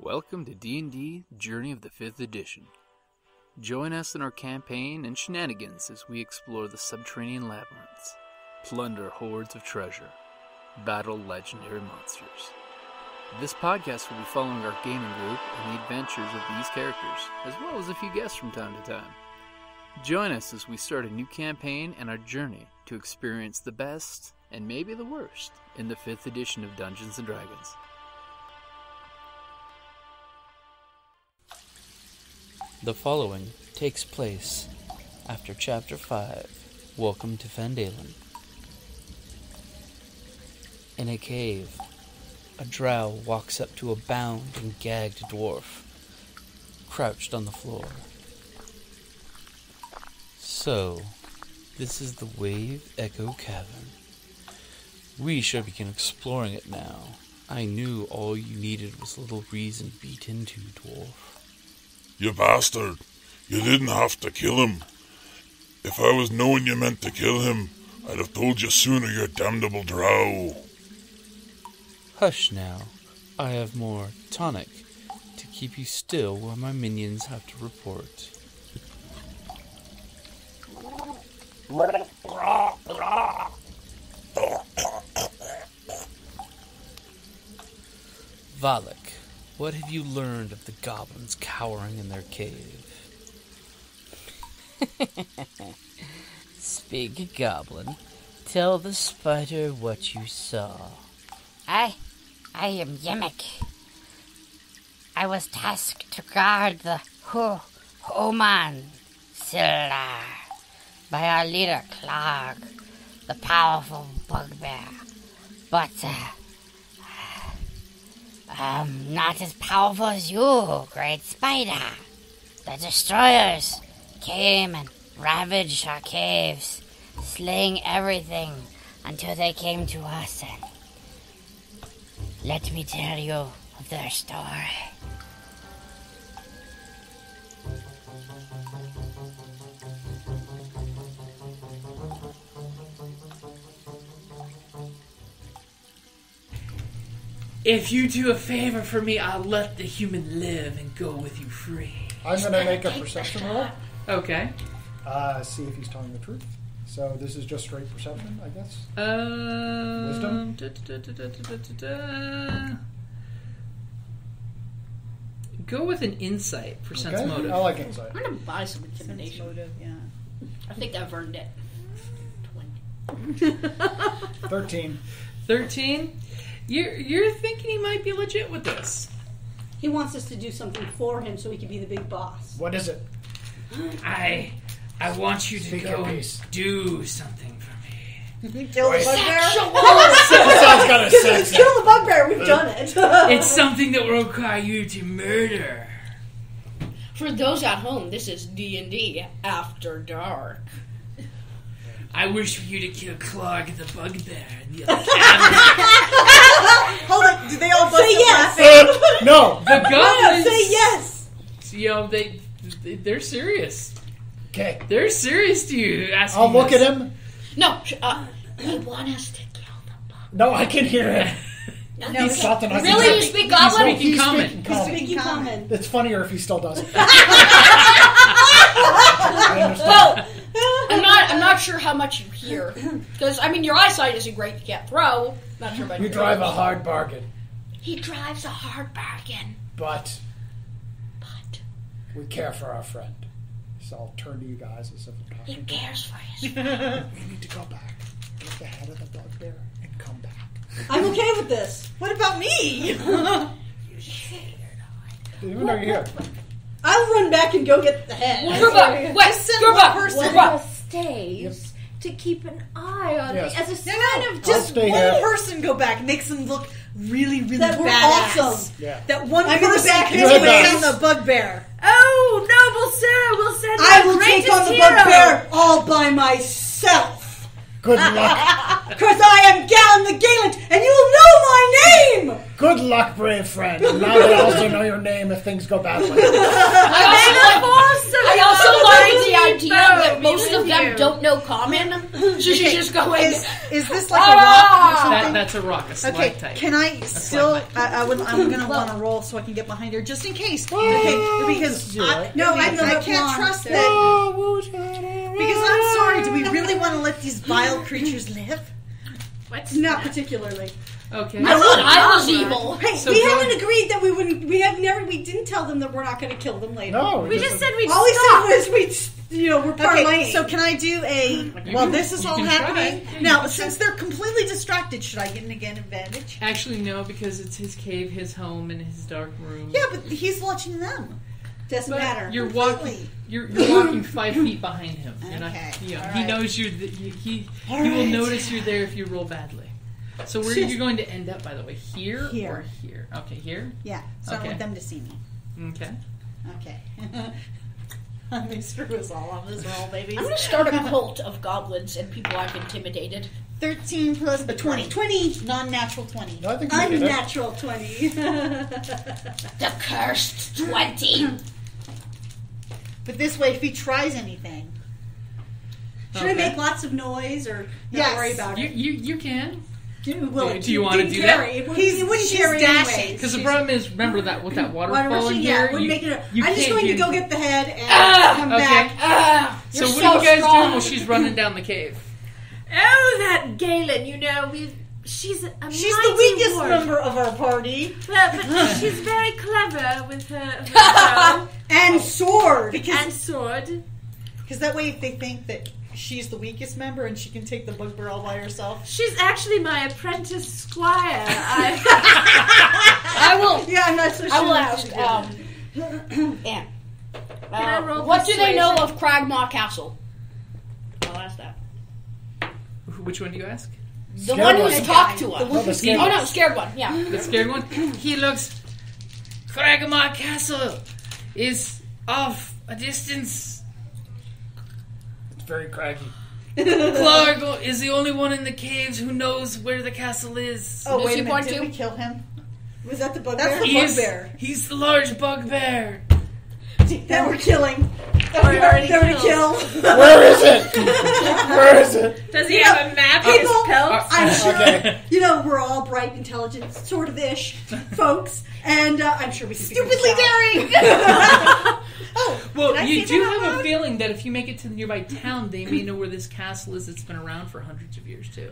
Welcome to D&D Journey of the 5th Edition. Join us in our campaign and shenanigans as we explore the subterranean labyrinths, plunder hordes of treasure, battle legendary monsters. This podcast will be following our gaming group and the adventures of these characters, as well as a few guests from time to time. Join us as we start a new campaign and our journey to experience the best, and maybe the worst, in the 5th edition of Dungeons & Dragons. The following takes place after Chapter 5, Welcome to Phandalin. In a cave, a drow walks up to a bound and gagged dwarf, crouched on the floor. So, this is the Wave Echo Cavern. We shall begin exploring it now. I knew all you needed was a little reason to beat into, dwarf. You bastard. You didn't have to kill him. If I was knowing you meant to kill him, I'd have told you sooner, you damnable drow. Hush now. I have more tonic to keep you still while my minions have to report. Vhalak, what have you learned of the goblins cowering in their cave? Speak, goblin. Tell the spider what you saw. I am Yeemik. I was tasked to guard the Homan Silla by our leader, Clog, the powerful bugbear. But, not as powerful as you, great spider. The destroyers came and ravaged our caves, slaying everything until they came to us, and let me tell you of their story. If you do a favor for me, I'll let the human live and go with you free. I'm going to make a perception roll. Okay. See if he's telling the truth. So this is just straight perception, I guess. Wisdom? Go with an insight for sense motive. I like insight. I'm going to buy some intimidation. Motive, yeah. I think I've earned it. 20. 13. 13? You're thinking he might be legit with this. He wants us to do something for him so he can be the big boss. What is it? I want you to go and do something for me. Kill the bugbear? Sounds kind of sexy. Kill the bugbear, we've done it. It's something that will require you to murder. For those at home, this is D&D After Dark. I wish for you to kill Clog the bugbear in the other cabin. Hold on, do they all bust Say yes! No! The goblins... Say yes! You know, they're serious. Okay. They're serious to you. I'll look at him. No, they want us to kill the bugbear. No, I can hear him. No, He's something I really? You speak goblin? Speaking common. He's speaking common. It's funnier if he still does it. I Well, I'm not sure how much you hear. Because, I mean, your eyesight isn't great. You can't throw. Not sure about You your drive a hard bargain. He drives a hard bargain. But we care for our friend. So I'll turn to you guys as if I'm talking He to cares for his friend. We need to go back. Get the head of the bugbear and come back. I'm okay with this. What about me? Even though you're here. I'll run back and go get the head. Just send one person stays to keep an eye on me as a sign of just one person go back. Makes them look really, really that we're badass. awesome. Yeah. That one I'm gonna person back can into take it. on the bugbear. Oh, noble sir, we'll send I will take on the bugbear all by myself. Good luck. Because I am Galen the Gallant, and you will know my name! Good luck, brave friend. Now that I also know your name if things go badly. I also like the idea that most of them don't know common. So she's just going... Is this like a rock or something? That's a rock, a slug type. Can I still... I'm going to want to roll so I can get behind her, just in case. Okay, because... I can't trust that... Because I'm sorry, do we really want to let these vile creatures live? What? Not particularly. Okay. I was evil. Hey, So we go- haven't agreed that we wouldn't. We didn't tell them that we're not going to kill them later. No, We just said we'd All we stop. said was we're parlaying. Okay, so can I do a? Well, this is you all can happening try. now. Since they're completely distracted, should I get an advantage? Actually, no, because it's his cave, his home, and his dark room. Yeah, but he's watching them. Doesn't But matter. You're Completely. walking. You're walking 5 feet behind him. You're not, Okay, he all knows you're. He All will right. notice you're there if you roll badly. So where are you going to end up, by the way? Here Here. or here? Okay, here. Yeah, so I don't Okay. want them to see me. Okay. Okay. They screw us all on this roll, babies. I'm going to start a cult of goblins and people I've intimidated. 13 plus 20. 20, non-natural 20. No, I think you did it. Unnatural 20. The cursed 20. But this way, if he tries anything, should I Okay. make lots of noise or not worry about it? You can. Do you want to do that? He wouldn't carry dashing. Because the problem is, remember that with that waterfall in here, wouldn't make it. you I'm just can't going to do go anything. get the head and come Okay. back. So You're what so are you guys strong. doing while she's running down the cave? Oh, that Galen, she's a She's mighty the weakest ward. member of our party. Well, but she's very clever with her bow And sword. and sword. Because that way, if they think that she's the weakest member and she can take the bugbear all by herself. She's actually my apprentice squire. I will. Yeah, I'm not so sure. I will that ask. she's Anne. Can I roll What do they know persuasion? of Cragmaw Castle? I'll ask that. Which one do you ask? The Scared one one. who's talked to us. No, the scared Oh one. no, scared one. Yeah. The scared one? He looks... Cragmaw Castle is off a distance. It's very craggy. Clark is the only one in the caves who knows where the castle is. Oh, Does wait he a minute. point Did to? we kill him? Was that the bugbear? That's the He's- bugbear He's the large bugbear. that we're killing. That we already That we killed. kill. Where is it? Where is it? Does he have a map in his People, pelt? I'm sure, Okay. we're all bright, intelligent, sort of ish folks, and I'm sure we can figure Stupidly this out. daring. Well, Did I you say do that out have a loud? feeling that if you make it to the nearby town, they may know where this castle is that's been around for hundreds of years, too.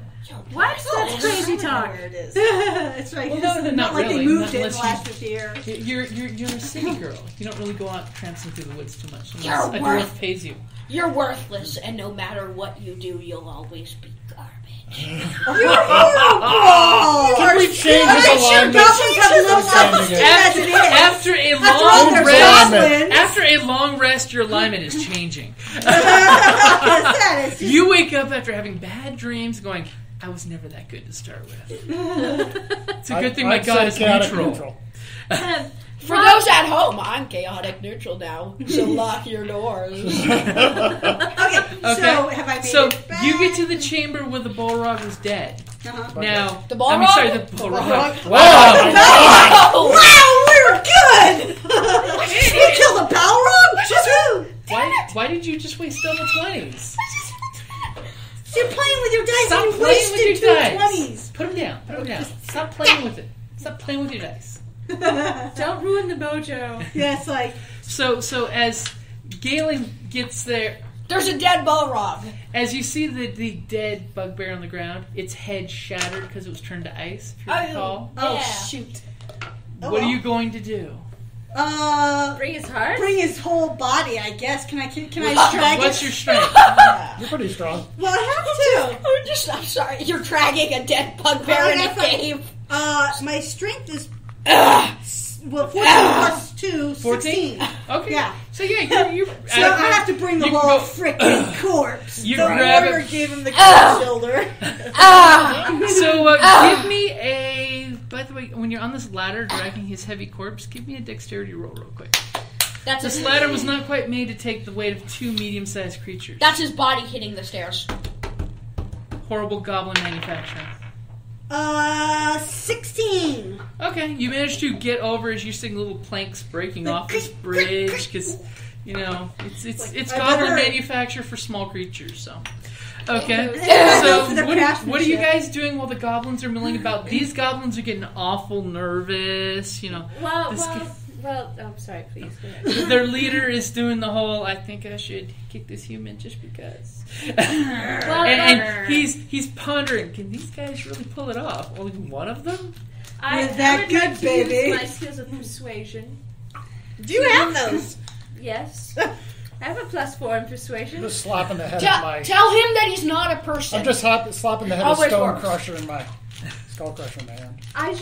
What? That's crazy talk. Where it is. It's right. Well, no, It's not like really, they moved it in unless the last 50 years. You're a city girl. You don't really go out tramping through the woods too much unless You're a worth- dwarf pays you. You're worthless, and no matter what you do, you'll always be garbage. You're horrible! Can we change his alignment? Goblins have low self-esteem as it is. After a After all, long they're rest, goblins. after a long rest, your alignment is changing. That is just- You wake up after having bad dreams, going, "I was never that good to start with." It's a good thing my I'd god say is chaotic neutral. For those at home, I'm chaotic neutral now, so lock your doors. Okay, so have I made So it back? you get to the chamber where the Balrog is dead. Uh-huh. Now, The I Balrog? mean, sorry, the Balrog. Wow! Wow, we're good! We killed a Balrog? Woohoo! Why did you just waste double 20s? You're playing with your dice Stop and you playing wasted with your 2 dice. 20s. Put them down. Put them down. Stop playing with it. Stop playing with your dice. Don't ruin the mojo. Yeah, it's like, So as Galen gets there, There's a dead Balrog. as you see the dead bugbear on the ground, its head shattered because it was turned to ice, if you recall. oh Yeah. shoot. Oh, What are well. you going to do? Bring his heart? Bring his whole body, I guess. Can I drag What's it? your strength? You're pretty strong. Well, I have to. I'm sorry, you're dragging a dead bugbear in a cave. My strength is, well, 14 plus 2, 16. 14? Okay. Yeah. So yeah, you're So I have to bring the you can whole go- frickin' corpse. You the grab warrior it. gave him the cold shoulder. So give me a. By the way, when you're on this ladder dragging his heavy corpse, give me a dexterity roll real quick. That's This his, ladder was not quite made to take the weight of 2 medium-sized creatures. that's his body hitting the stairs. Horrible goblin manufacturing. 16. Okay, you managed to get over as you're seeing little planks breaking off this bridge because, it's goblin manufacture for small creatures, so. Okay, so what are you guys doing while the goblins are milling about? These goblins are getting awful nervous, Well, sorry, please go ahead. Their leader is doing the whole, I think I should kick this human just because. and he's pondering, can these guys really pull it off? Only one of them? I would like to use my skills of persuasion. Do you have those? Yes. I have a +4 in persuasion. I'm just slapping the head of my... Tell him that he's not a person. I'm just slapping the head of Stone Crusher in my... Skull Crusher in my hand. I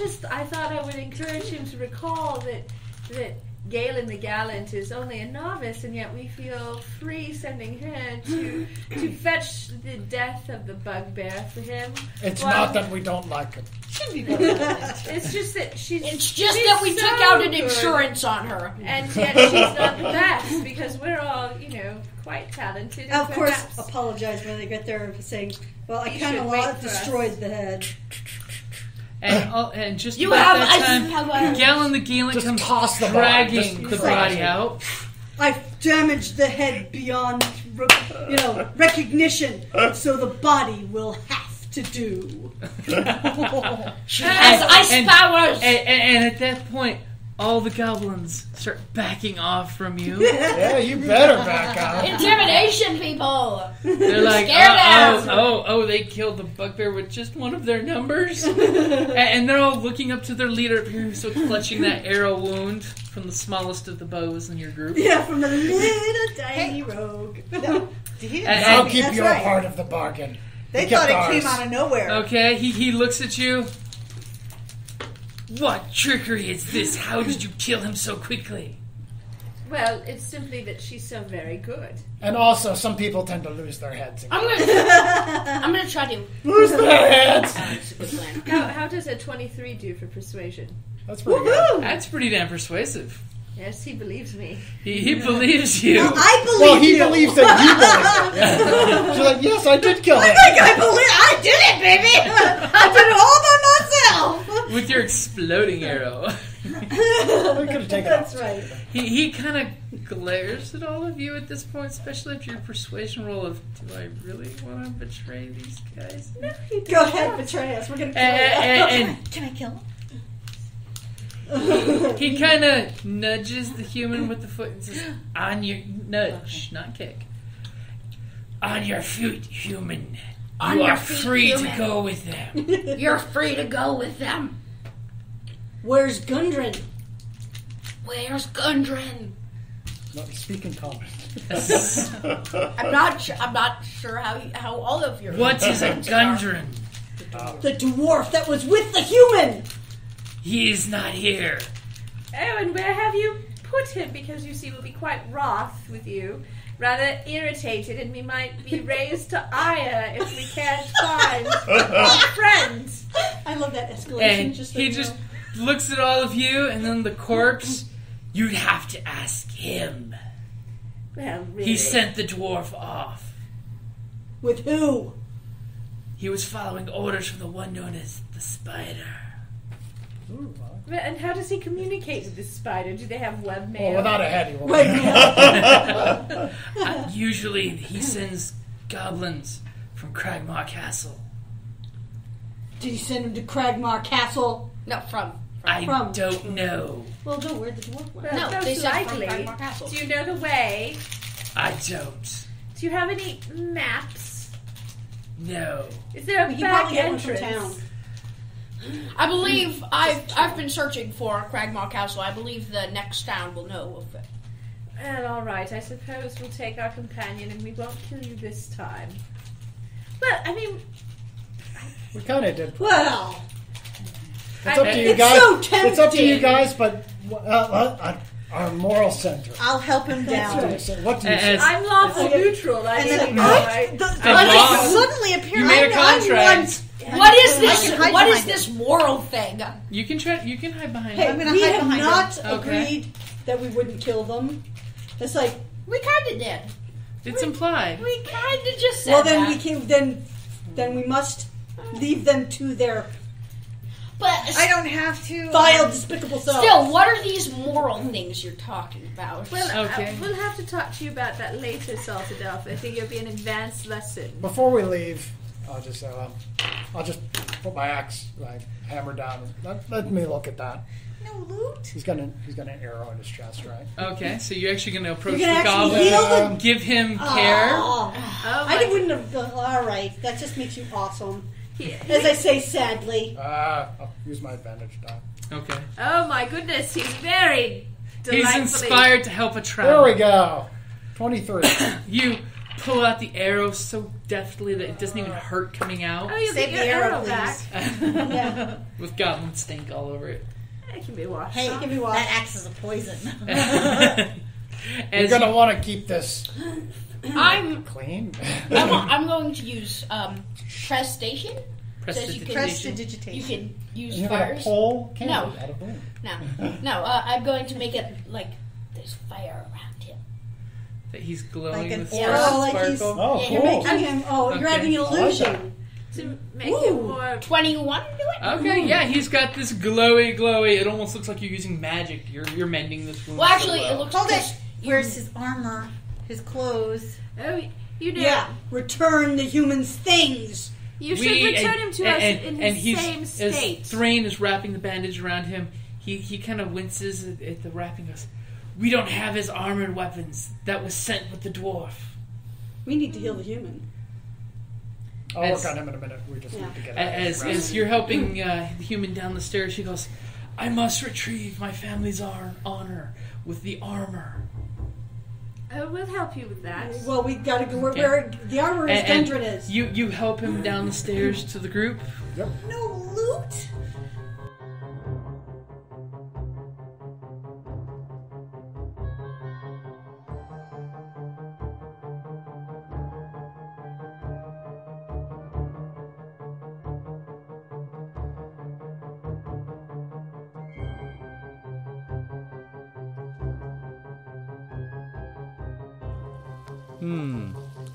thought I would encourage him to recall that Galen the Gallant is only a novice, and yet we feel free sending her to fetch the death of the bugbear for him. It's not that we don't like him. Shouldn't be It's just that It's just that we took out an insurance on her, and yet she's not the best because we're all, quite talented. Of course, apologize when they get there saying, "Well, I kind of destroyed the head." And just about that time, Galen the Gallant comes dragging the body out. I've damaged the head beyond, recognition, so the body will have to do. She has ice powers! And at that point, all the goblins start backing off from you. Yeah, you better back out. Intimidation, people! They're like, they killed the bugbear with just one of their numbers? And they're all looking up to their leader, so clutching that arrow wound from the smallest of the bows in your group. Yeah, from the little tiny rogue. I'll keep your part of the bargain. They thought it came out of nowhere. Okay, he looks at you. What trickery is this? How did you kill him so quickly? Well, it's simply that she's so very good. And also, some people tend to lose their heads. I'm gonna try to lose their heads. That's a good plan. How does a 23 do for persuasion? That's pretty good. That's pretty damn persuasive. Yes, he believes me. He believes you. Well, I believe Well, he believes that you believe it. She's like, yes, I did kill him. I did it, baby. I did it all by myself. With your exploding arrow. We could have taken That's right. He kind of glares at all of you at this point, especially if your persuasion roll of, do I really want to betray these guys? No, you Go ahead, betray us. We're going to kill you. Can I kill him? He kind of nudges the human with the foot and says, on your nudge, not kick. On your feet, human. You are free to go with them. You're free to go with them. Where's Gundren? Where's Gundren? Speaking common. I'm not sure how all of you. What is a Gundren? The dwarf that was with the human. He is not here. Oh, and where have you put him? Because you see, we'll be quite wroth with you. Rather irritated, and we might be raised to ire if we can't find our friend. I love that escalation. And he just looks at all of you, and then the corpse, you'd have to ask him. Well, really. He sent the dwarf off. With who? He was following orders from the one known as the Spider. And how does he communicate with this spider? Do they have webmail? Well, without a head, he won't. Usually, he sends goblins from Cragmaw Castle. Did he send him to Cragmaw Castle? No, from. I don't know. Well, no, where the dwarf went? Well, No, they most said from likely. Cragmaw Castle. Do you know the way? I don't. Do you have any maps? No. Is there a He back probably got one from entrance? town. I believe I've been searching for Cragmaw Castle. I believe the next town will know of it. Well, all right. I suppose we'll take our companion, and we won't kill you this time. Well, I mean, We kind of did. Well, It's up to you it's guys. so tempting. It's up to you guys, but our moral center. I'll help him down. What do you say? I'm lawful neutral. I And think then you know, I right? suddenly appear. You made a contract. What is this? I can hide What is behind this moral thing? You can hide behind Hey, it. we have not Okay. agreed that we wouldn't kill them. It's like, We kind of did. It's implied. We kind of just said well, then that. we can. Then we must leave them to their But I don't have to. Vile, despicable self. still, what are these moral things you're talking about? Well, Okay. we'll have to talk to you about that later, Salted Elf. I think it'll be an advanced lesson. Before we leave, I'll just put my axe, my hammer down. Let me look at that. No loot. He's got an arrow in his chest, right? Okay, so you're actually going to approach You're the gonna actually goblin, heal them? give him care. Oh, I wouldn't have. All right, that just makes you awesome. As I say, sadly. I'll use my advantage die. Okay. Oh my goodness, he's very delightfully... He's inspired to help a There traveler. we go. 23. You pull out the arrow so deftly that it doesn't even hurt coming out. Oh, you Save get the your arrow, arrow back. Yeah. With goblin stink all over it. It can be washed Hey, off. give me one. That axe is a poison. You're As going to want to keep this I'm clean. I'm going to use prestation. Says you can Prestidigitation. use You're going to fires. pull candy No. out of boom. No. I'm going to make it like there's fire around him. that he's glowing Like an with aura, sparkle. like he's- Oh, Yeah, You're cool. making him. Oh, you're Okay. having an I like illusion. To make it more... 21 do it. Okay, yeah, he's got this glowy. It almost looks like you're using magic. You're mending this wound. Well, actually, so well. it looks. Hold just- it. Where's his armor? His clothes? Oh, you know, Yeah, return the human's things. you should return him to us in his he's, same state. As Thrain is wrapping the bandage around him, he kind of winces at the wrapping. Goes, "We don't have his armored weapons. That was sent with the dwarf." We need to heal the human. I'll As- work on him in a minute. We just need to get As you're helping the human down the stairs, she goes, "I must retrieve my family's honor with the armor." Oh, we'll help you with that. Well, we gotta go where the armor is. And Gundren is. You help him down the stairs to the group. No loot?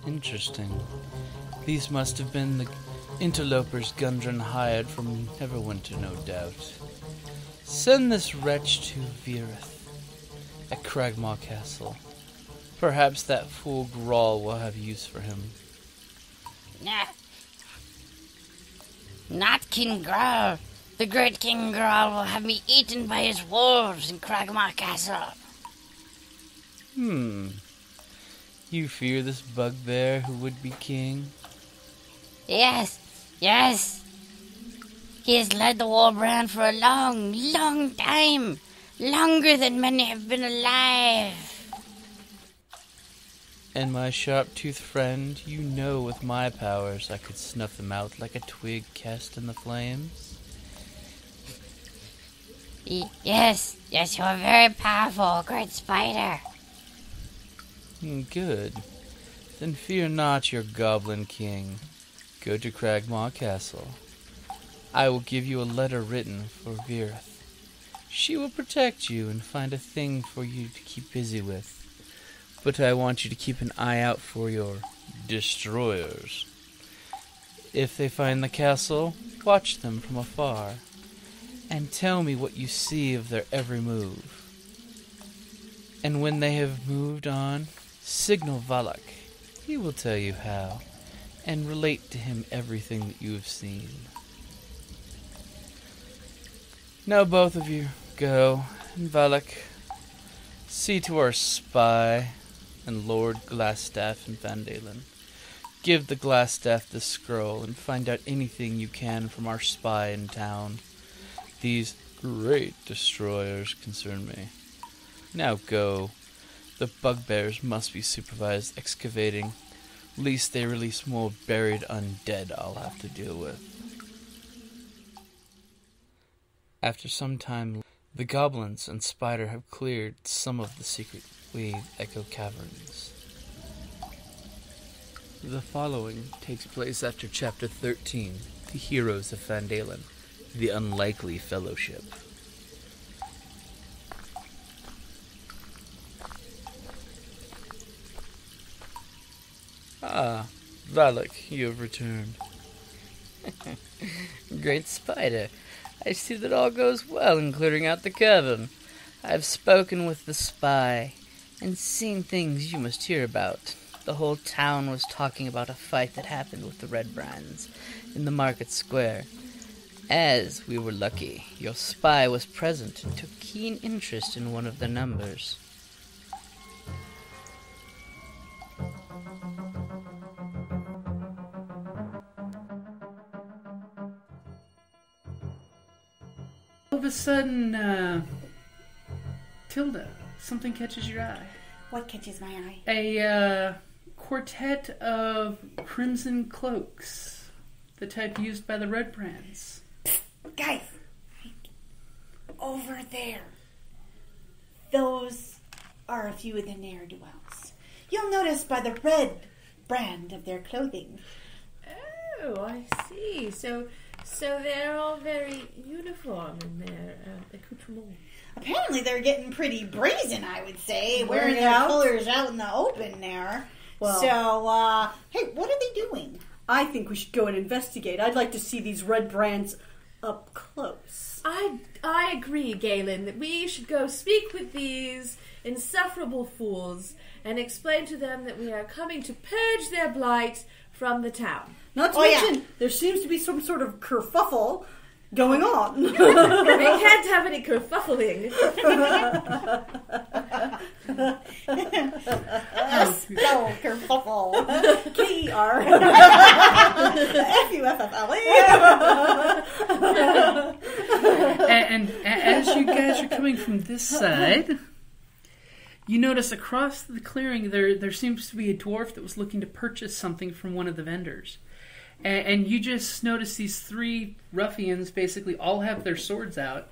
Interesting. These must have been the interlopers Gundren hired from Neverwinter, no doubt. Send this wretch to Vyerith at Cragmaw Castle. Perhaps that fool Grawl will have use for him. Nah. Not King Grawl. The great King Grawl will have me eaten by his wolves in Cragmaw Castle. You fear this bugbear who would be king? Yes. He has led the war brand for a long, long time. Longer than many have been alive. And my sharp-toothed friend, you know with my powers I could snuff them out like a twig cast in the flames. Yes, you are very powerful, great spider. Good. Then fear not your goblin king. Go to Cragmaw Castle. I will give you a letter written for Vyerith. She will protect you and find a thing for you to keep busy with. But I want you to keep an eye out for your destroyers. If they find the castle, watch them from afar, and tell me what you see of their every move. And when they have moved on, signal Vhalak. He will tell you how, and relate to him everything that you have seen. Now both of you, go, and Vhalak, see to our spy and Lord Glassstaff in Vandalen. Give the Glassstaff this scroll and find out anything you can from our spy in town. These great destroyers concern me. Now go. The bugbears must be supervised excavating, lest they release more buried undead I'll have to deal with. After some time, the goblins and spider have cleared some of the secret wave echo caverns. The following takes place after Chapter 13, The Heroes of Vandalen, The Unlikely Fellowship. Ah, Vhalak, you have returned. Great Spider, I see that all goes well in clearing out the cavern. I've spoken with the spy and seen things you must hear about. The whole town was talking about a fight that happened with the Red Brands in the market square. As we were lucky, your spy was present and took keen interest in one of their numbers. All of a sudden, Tilda, something catches your eye. What catches my eye? A quartet of crimson cloaks, the type used by the Red Brands. Guys, over there. Those are a few of the ne'er-do-wells. You'll notice by the red brand of their clothing. Oh, I see. So they're all very uniform in their accoutrement. Apparently they're getting pretty brazen, I would say, wearing their colors out in the open there. Well, so, hey, what are they doing? I think we should go and investigate. I'd like to see these Red Brands up close. I agree, Galen, that we should go speak with these insufferable fools and explain to them that we are coming to purge their blight from the town. Not to mention, there seems to be some sort of kerfuffle going on. We can't have any kerfuffling. Spell kerfuffle. K-E-R. F-U-F-F-L-E. And as you guys are coming from this side, you notice across the clearing there seems to be a dwarf that was looking to purchase something from one of the vendors. And you just notice these three ruffians basically all have their swords out.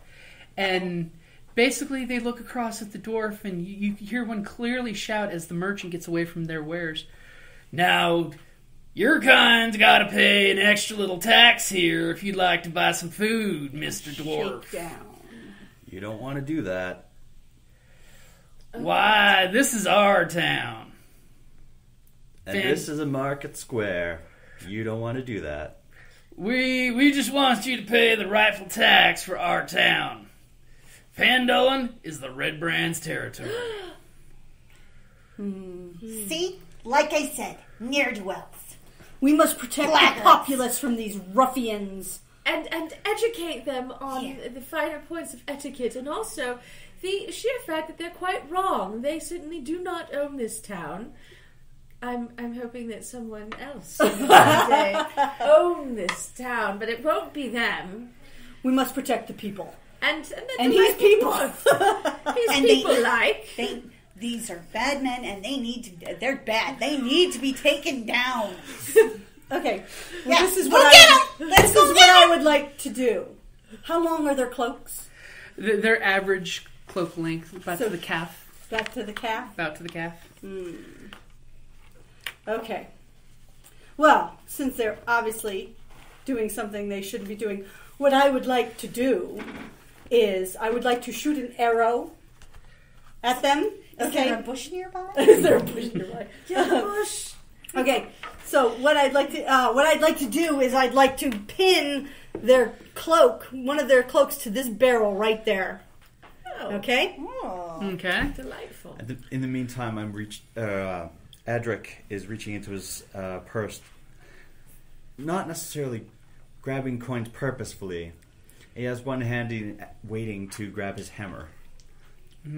And basically they look across at the dwarf, and you hear one clearly shout as the merchant gets away from their wares. "Now, your kind's got to pay an extra little tax here if you'd like to buy some food, Mr. Dwarf." Shake down. You don't want to do that. Why, this is our town. And this is a market square. You don't want to do that. We just want you to pay the rightful tax for our town. Pandulin is the Red Brand's territory. See? Like I said, ne'er-do-wells. We must protect the populace from these ruffians. And educate them on the finer points of etiquette, and also the sheer fact that they're quite wrong. They certainly do not own this town. I'm hoping that someone else will one day own this town, but it won't be them. We must protect the people. And these people. These are bad men, and they're bad. They need to be taken down. Okay. Well, this is what I would like to do. How long are their cloaks? Their average cloak length, about to the calf. Back to the calf? About to the calf. Okay. Well, since they're obviously doing something they shouldn't be doing, what I would like to do is I would like to shoot an arrow at them. Is there a bush nearby? Is there a bush nearby? Just a bush. Okay. So what I'd like to do is I'd like to pin their cloak, one of their cloaks, to this barrel right there. Oh. Okay. Oh. Okay. Delightful. In the meantime, Adric is reaching into his purse, not necessarily grabbing coins purposefully. He has one handy waiting to grab his hammer.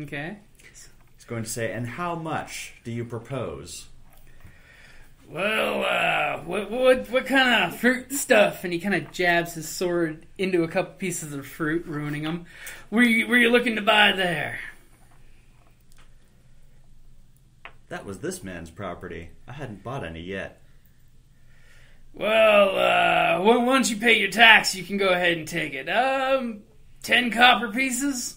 Okay. He's going to say, "And how much do you propose?" Well, what kind of fruit stuff? And he kind of jabs his sword into a couple pieces of fruit, ruining them. Were you looking to buy there? That was this man's property. I hadn't bought any yet. Well, once you pay your tax, you can go ahead and take it. 10 copper pieces?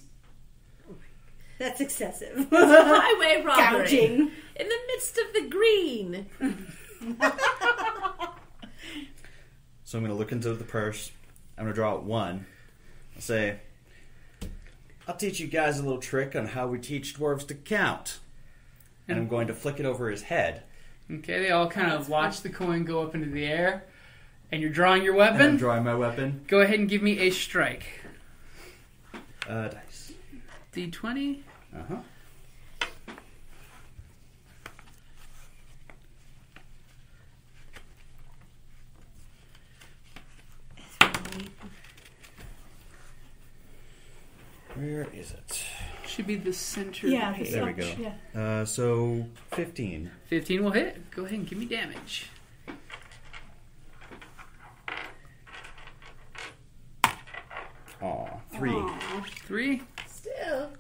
That's excessive. It's a highway robbery. Gouging. In the midst of the green. So I'm going to look into the purse. I'm going to draw out one. I'll say, "I'll teach you guys a little trick on how we teach dwarves to count." And I'm going to flick it over his head. Okay, they all kind of watch the coin go up into the air. And you're drawing your And I'm weapon? drawing my weapon. Go ahead and give me a strike. Dice. D20. Uh-huh. Where is it? Should be the center. Yeah, of the page. There we go. Yeah. So 15. 15 will hit. Go ahead and give me damage. Aw, 3. Aw. 3. Still.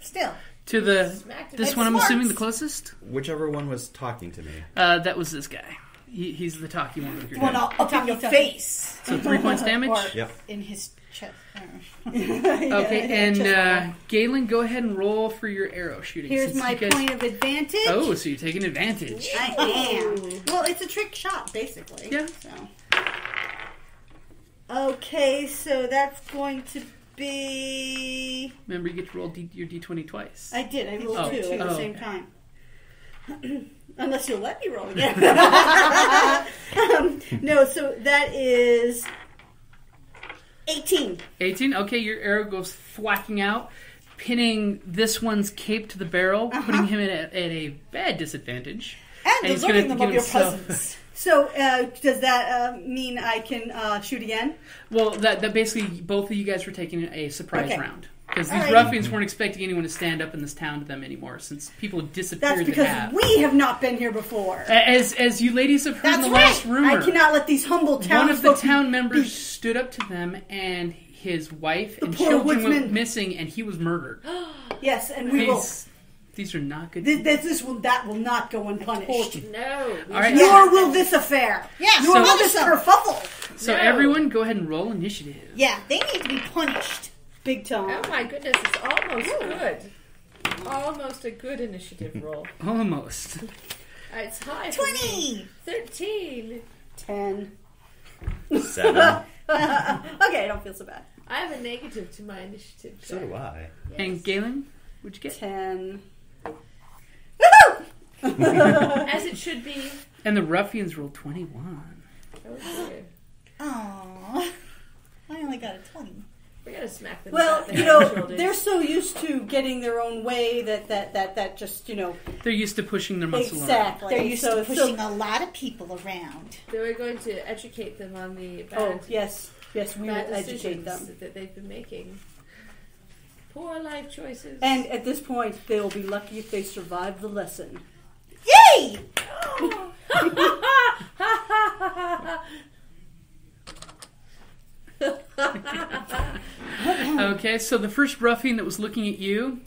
To the... Smacked him. This It's one, I'm smarts. assuming the closest? Whichever one was talking to me. That was this guy. He's the talky one with your One head. up in your face. So 3 points damage? Or Yep. in his chest. Okay, and Galen, go ahead and roll for your arrow shooting. Here's since my you guys- point of advantage. Oh, so you're taking advantage. I am. Well, it's a trick shot, basically. Yeah. So. Okay, so that's going to be... Remember, you get to roll your D20 twice. I did. I rolled Oh, 2 at the oh, same okay. time. Unless you'll let me roll again. No, so that is 18. 18. Okay, your arrow goes thwacking out, pinning this one's cape to the barrel, putting him at a bad disadvantage. And he's gonna alerting them get of your himself- presence. So, does that mean I can shoot again? Well, that basically both of you guys were taking a surprise Okay. round. Because these Alright. ruffians weren't expecting anyone to stand up in this town to them anymore, since people have disappeared. That's because that have. we have not been here before. As you ladies have heard in That's the right. last rumor, I cannot let these humble one of the townsfolk town members stood up to them, and his wife The and poor children went woodsman. missing, and he was murdered. Yes, and we will. These are not good. That will not go unpunished. No. All right. Nor will this affair. Yeah, Nor will punish this them. kerfuffle. So No. everyone, go ahead and roll initiative. Yeah, they need to be punished. Big time. Oh my goodness, it's almost good. Almost a good initiative roll. Almost. It's high for me. 20! 13. 10. 7. Okay, I don't feel so bad. I have a negative to my initiative. So do I. And Galen, what'd you get? 10. As it should be. And the ruffians rolled 21. Oh dear. Aww. I only got a 20. We gotta smack them. Well, about you their know, shoulders. they're so used to getting their own way that just, you know. They're used to pushing their muscle Exactly. They're used So- to pushing so- a lot of people around. So we're going to educate them on the bad, Oh, yes. Yes, we will bad educate decisions them. that they've been making. Poor life choices. And at this point, they'll be lucky if they survive the lesson. Yay! Okay, so the first ruffian that was looking at you,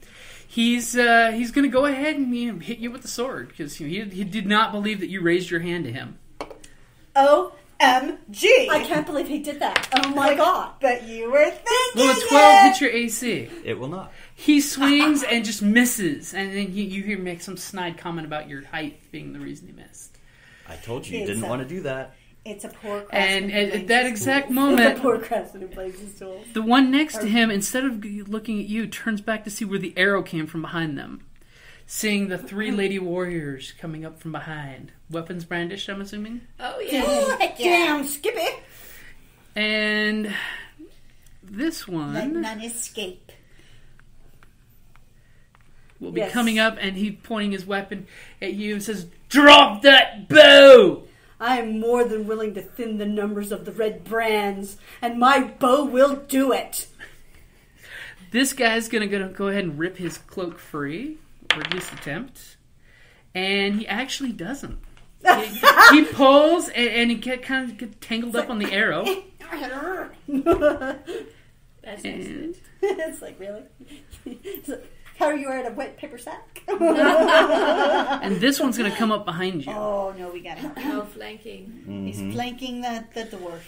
he's going to go ahead and hit you with the sword because he did not believe that you raised your hand to him. OMG! I can't believe he did that. Oh my god. But you were thinking Well, a 12 hits your AC. It will not. He swings and just misses, and then you hear him make some snide comment about your height being the reason he missed. I told you It's didn't a- want to do that. It's a poor And craftsman who at blames that his exact tools. moment, Poor Crescent who plays his tools. the one next to him, instead of looking at you, turns back to see where the arrow came from behind them. Seeing the 3 lady warriors coming up from behind. Weapons brandished, I'm assuming? oh yeah. Oh, heck yeah. Damn, Skippy! And this Let one none escape. will be Yes. coming up, and he pointing his weapon at you and says, "Drop that bow!" I am more than willing to thin the numbers of the red brands, and my bow will do it. This guy's gonna go ahead and rip his cloak free, or at least attempt. And he actually doesn't. He pulls, and he kind of gets tangled up on the arrow. That's And excellent. It's like, really? How are you at a wet paper sack? and this one's gonna come up behind you. Oh, no, we got him. Oh, flanking. He's flanking the dwarf.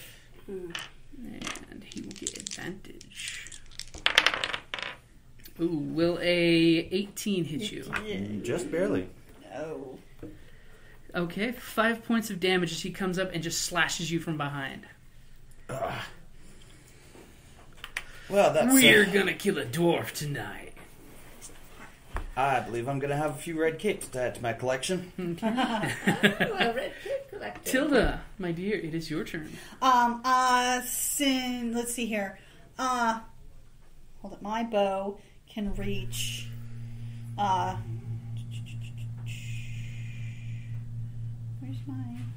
And he will get advantage. Ooh, will a 18 hit you? Just barely. Oh. Okay, 5 points of damage as he comes up and just slashes you from behind. Well, that's. We're gonna kill a dwarf tonight. I believe I'm going to have a few red capes to add to my collection. Oh, a red cape collecting. Tilda, my dear, it is your turn. Let's see here. Hold it. My bow can reach. Where's mine?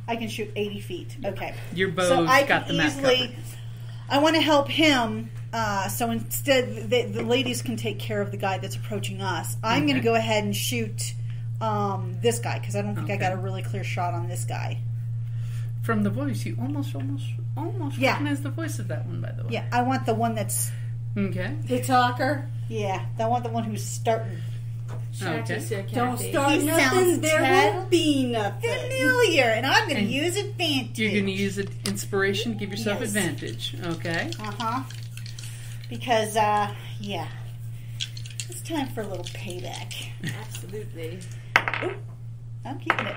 I can shoot 80 feet. Okay. Your bow's so I got the map covered. I want to help him. So instead, the ladies can take care of the guy that's approaching us. I'm going to go ahead and shoot this guy because I don't think I got a really clear shot on this guy. From the voice, you almost recognize the voice of that one, by the way. Yeah, I want the one that's the talker. Yeah, I want the one who's starting. Okay. Don't start nothing. There will be nothing. Familiar, and I'm going to use advantage. You're going to use inspiration to give yourself advantage. Okay. Because, it's time for a little payback. Absolutely. Oop, I'm keeping it.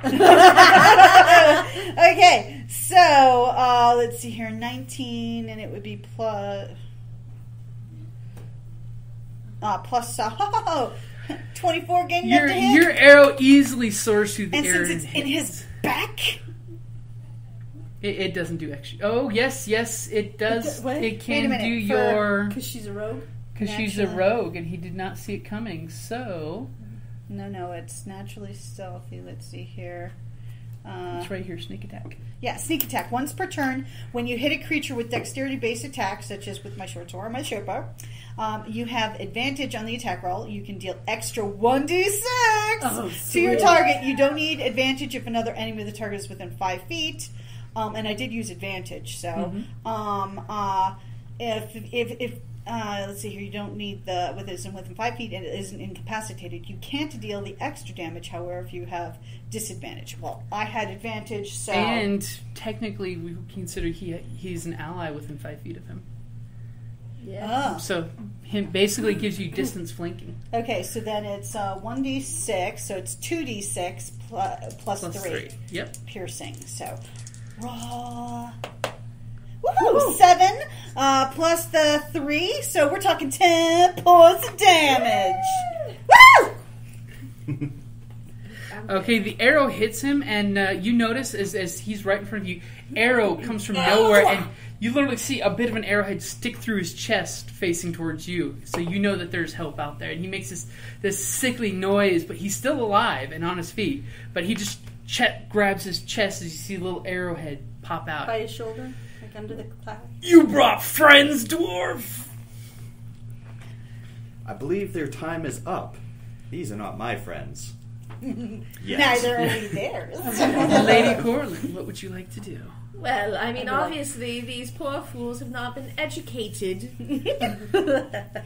Okay, so let's see here. 19, and it would be plus 24 getting up to hit. Your arrow easily soars through the air. And since it's in his back? It doesn't do extra. Oh, yes, it does. It can do your... Because she's a rogue? Because she's a rogue, and he did not see it coming, so... No, it's naturally stealthy. Let's see here. It's right here, sneak attack. Yeah, sneak attack. Once per turn, when you hit a creature with dexterity-based attacks, such as with my short sword or my short bow, you have advantage on the attack roll. You can deal extra 1d6 to your target. You don't need advantage if another enemy of the target is within 5 feet. And I did use advantage, so if let's see here, you don't need the within 5 feet and it isn't incapacitated. You can't deal the extra damage, however, if you have disadvantage. Well, I had advantage, so and technically we consider he's an ally within 5 feet of him. Yeah. So him basically gives you distance flanking. Okay, so then it's 1d6, so it's 2d6 plus 3. Yep. Piercing. So raw. Woohoo! 7 plus the 3, so we're talking 10 points of damage. Woo! Okay, the arrow hits him, and you notice as he's right in front of you, arrow comes from nowhere, and you literally see a bit of an arrowhead stick through his chest, facing towards you. So you know that there's help out there, and he makes this sickly noise, but he's still alive and on his feet. But he just grabs his chest as you see a little arrowhead pop out by his shoulder. Under the cloud. You brought friends, dwarf! I believe their time is up. These are not my friends. Neither are we theirs. Lady Corlin, what would you like to do? Well, I mean, obviously, these poor fools have not been educated.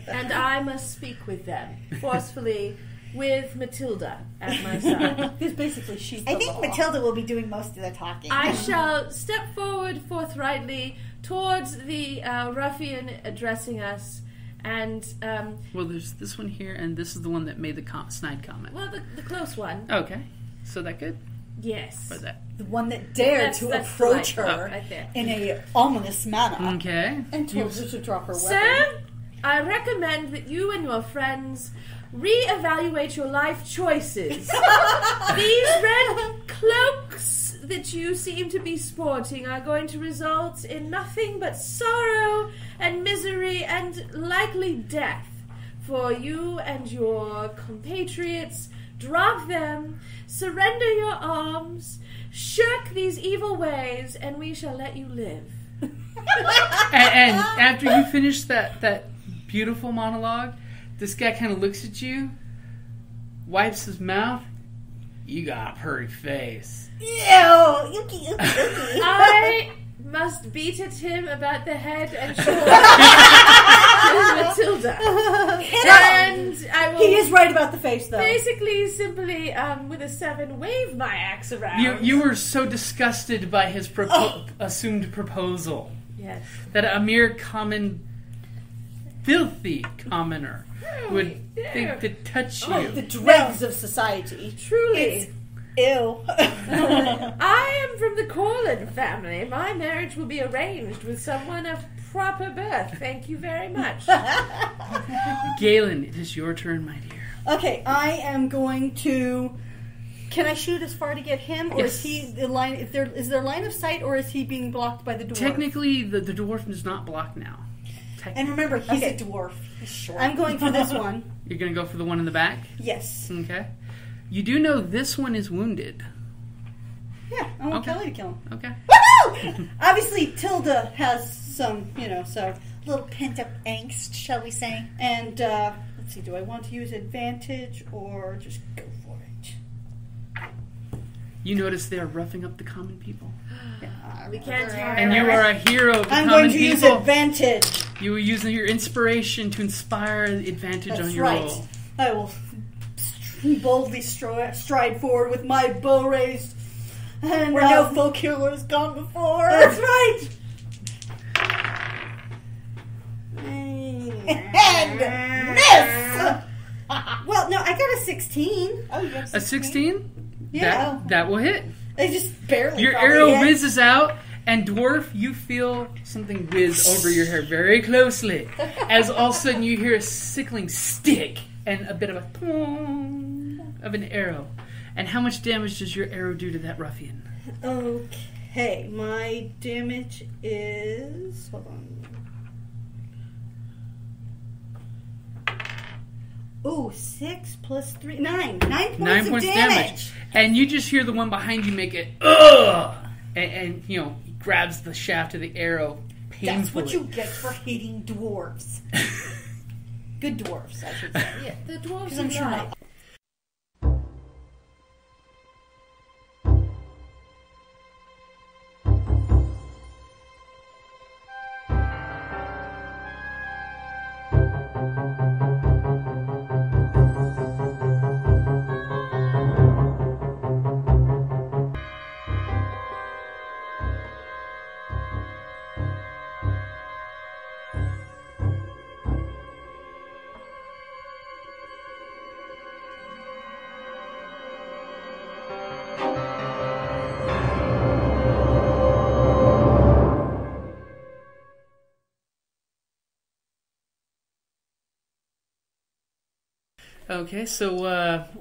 And I must speak with them, forcefully, with Matilda at my side. Because basically she's the I think law. Matilda will be doing most of the talking. I shall step forward forthrightly towards the ruffian addressing us, and... well, there's this one here, and this is the one that made the snide comment. Well, the close one. Okay. So that good? Yes. Or that? The one that dared to approach her right there. in a ominous manner. Okay. And told her to drop her weapon. Sir, I recommend that you and your friends reevaluate your life choices. These red cloaks that you seem to be sporting are going to result in nothing but sorrow and misery and likely death for you and your compatriots. Drop them, surrender your arms, shirk these evil ways, and we shall let you live. And after you finish that beautiful monologue, this guy kind of looks at you, wipes his mouth. You got a pretty face. Yucky. I must beat at him about the head and shoulders with Matilda. And I will... He is right about the face, though. Basically, simply, with a 7, wave my axe around. You were so disgusted by his assumed proposal. Yes. That a mere common, filthy commoner would think to touch you. The dregs of society. Truly. Ew. I am from the Corlin family. My marriage will be arranged with someone of proper birth. Thank you very much. Galen, it is your turn, my dear. Okay, I am going to Can I shoot as far to get him, or is he the line? Is there line of sight, or is he being blocked by the dwarf? Technically, the dwarf is not blocked now. And remember, he's a dwarf. He's short. I'm going for this one. You're going to go for the one in the back? Yes. Okay. You do know this one is wounded. Yeah, I want Kelly to kill him. Okay. Woohoo! Obviously, Tilda has some, so little pent-up angst, shall we say. And, let's see, do I want to use advantage or just go for it? You notice they are roughing up the common people. We can't tell. And you are a hero of the I'm common going to people. use advantage. You were using your inspiration to inspire advantage That's on your right. roll. I will boldly stride forward with my bow raised. And where no folk hero has gone before. That's right. And miss. Well, no, I got a 16. Oh, you got a 16? Yeah. That will hit. I just barely. Your arrow whizzes out, and dwarf, you feel something whiz over your hair very closely. As all of a sudden you hear a sickling stick and a bit of a pong of an arrow. And how much damage does your arrow do to that ruffian? Okay, my damage is. Hold on. Ooh, 6 plus 3. 9. 9 points 9 of points damage. And you just hear the one behind you make it, ugh! And he grabs the shaft of the arrow painfully. That's what you get for hating dwarves. Good dwarves, I should say. Yeah, the dwarves Because I'm sure not. Okay, so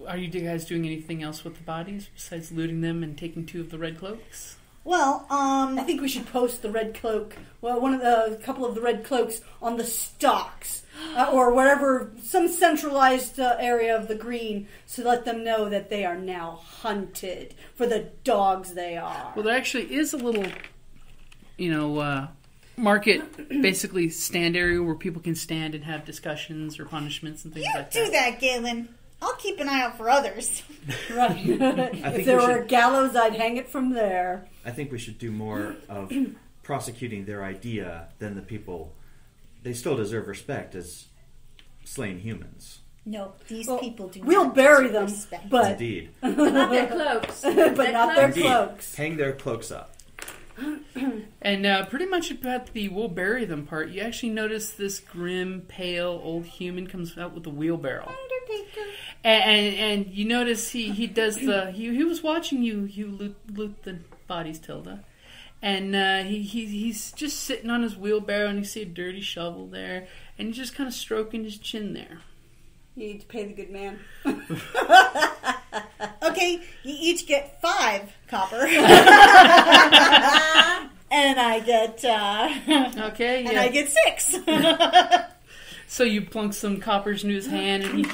are you guys doing anything else with the bodies besides looting them and taking 2 of the red cloaks? Well, I think we should post the red cloak. Well, a couple of the red cloaks on the stocks, or wherever, some centralized area of the green, to let them know that they are now hunted for the dogs they are. Well, there actually is a little, market, basically stand area where people can stand and have discussions or punishments and things like that. You do that, Galen. I'll keep an eye out for others. Right. If there were a gallows, I'd hang it from there. I think we should do more of prosecuting their idea than the people. They still deserve respect as slain humans. No, these people do. We'll not bury deserve them, respect. but Indeed. Not their cloaks. but not their Indeed. cloaks. Hang their cloaks up. And pretty much at the we'll bury them part, you actually notice this grim, pale old human comes out with a wheelbarrow. Undertaker. And you notice he does he was watching you loot the bodies, Tilda, and he's just sitting on his wheelbarrow, and you see a dirty shovel there, and he's just kind of stroking his chin there. You need to pay the good man. Okay, you each get 5 copper. And I get okay, yeah. And I get 6. So you plunk some coppers into his hand, and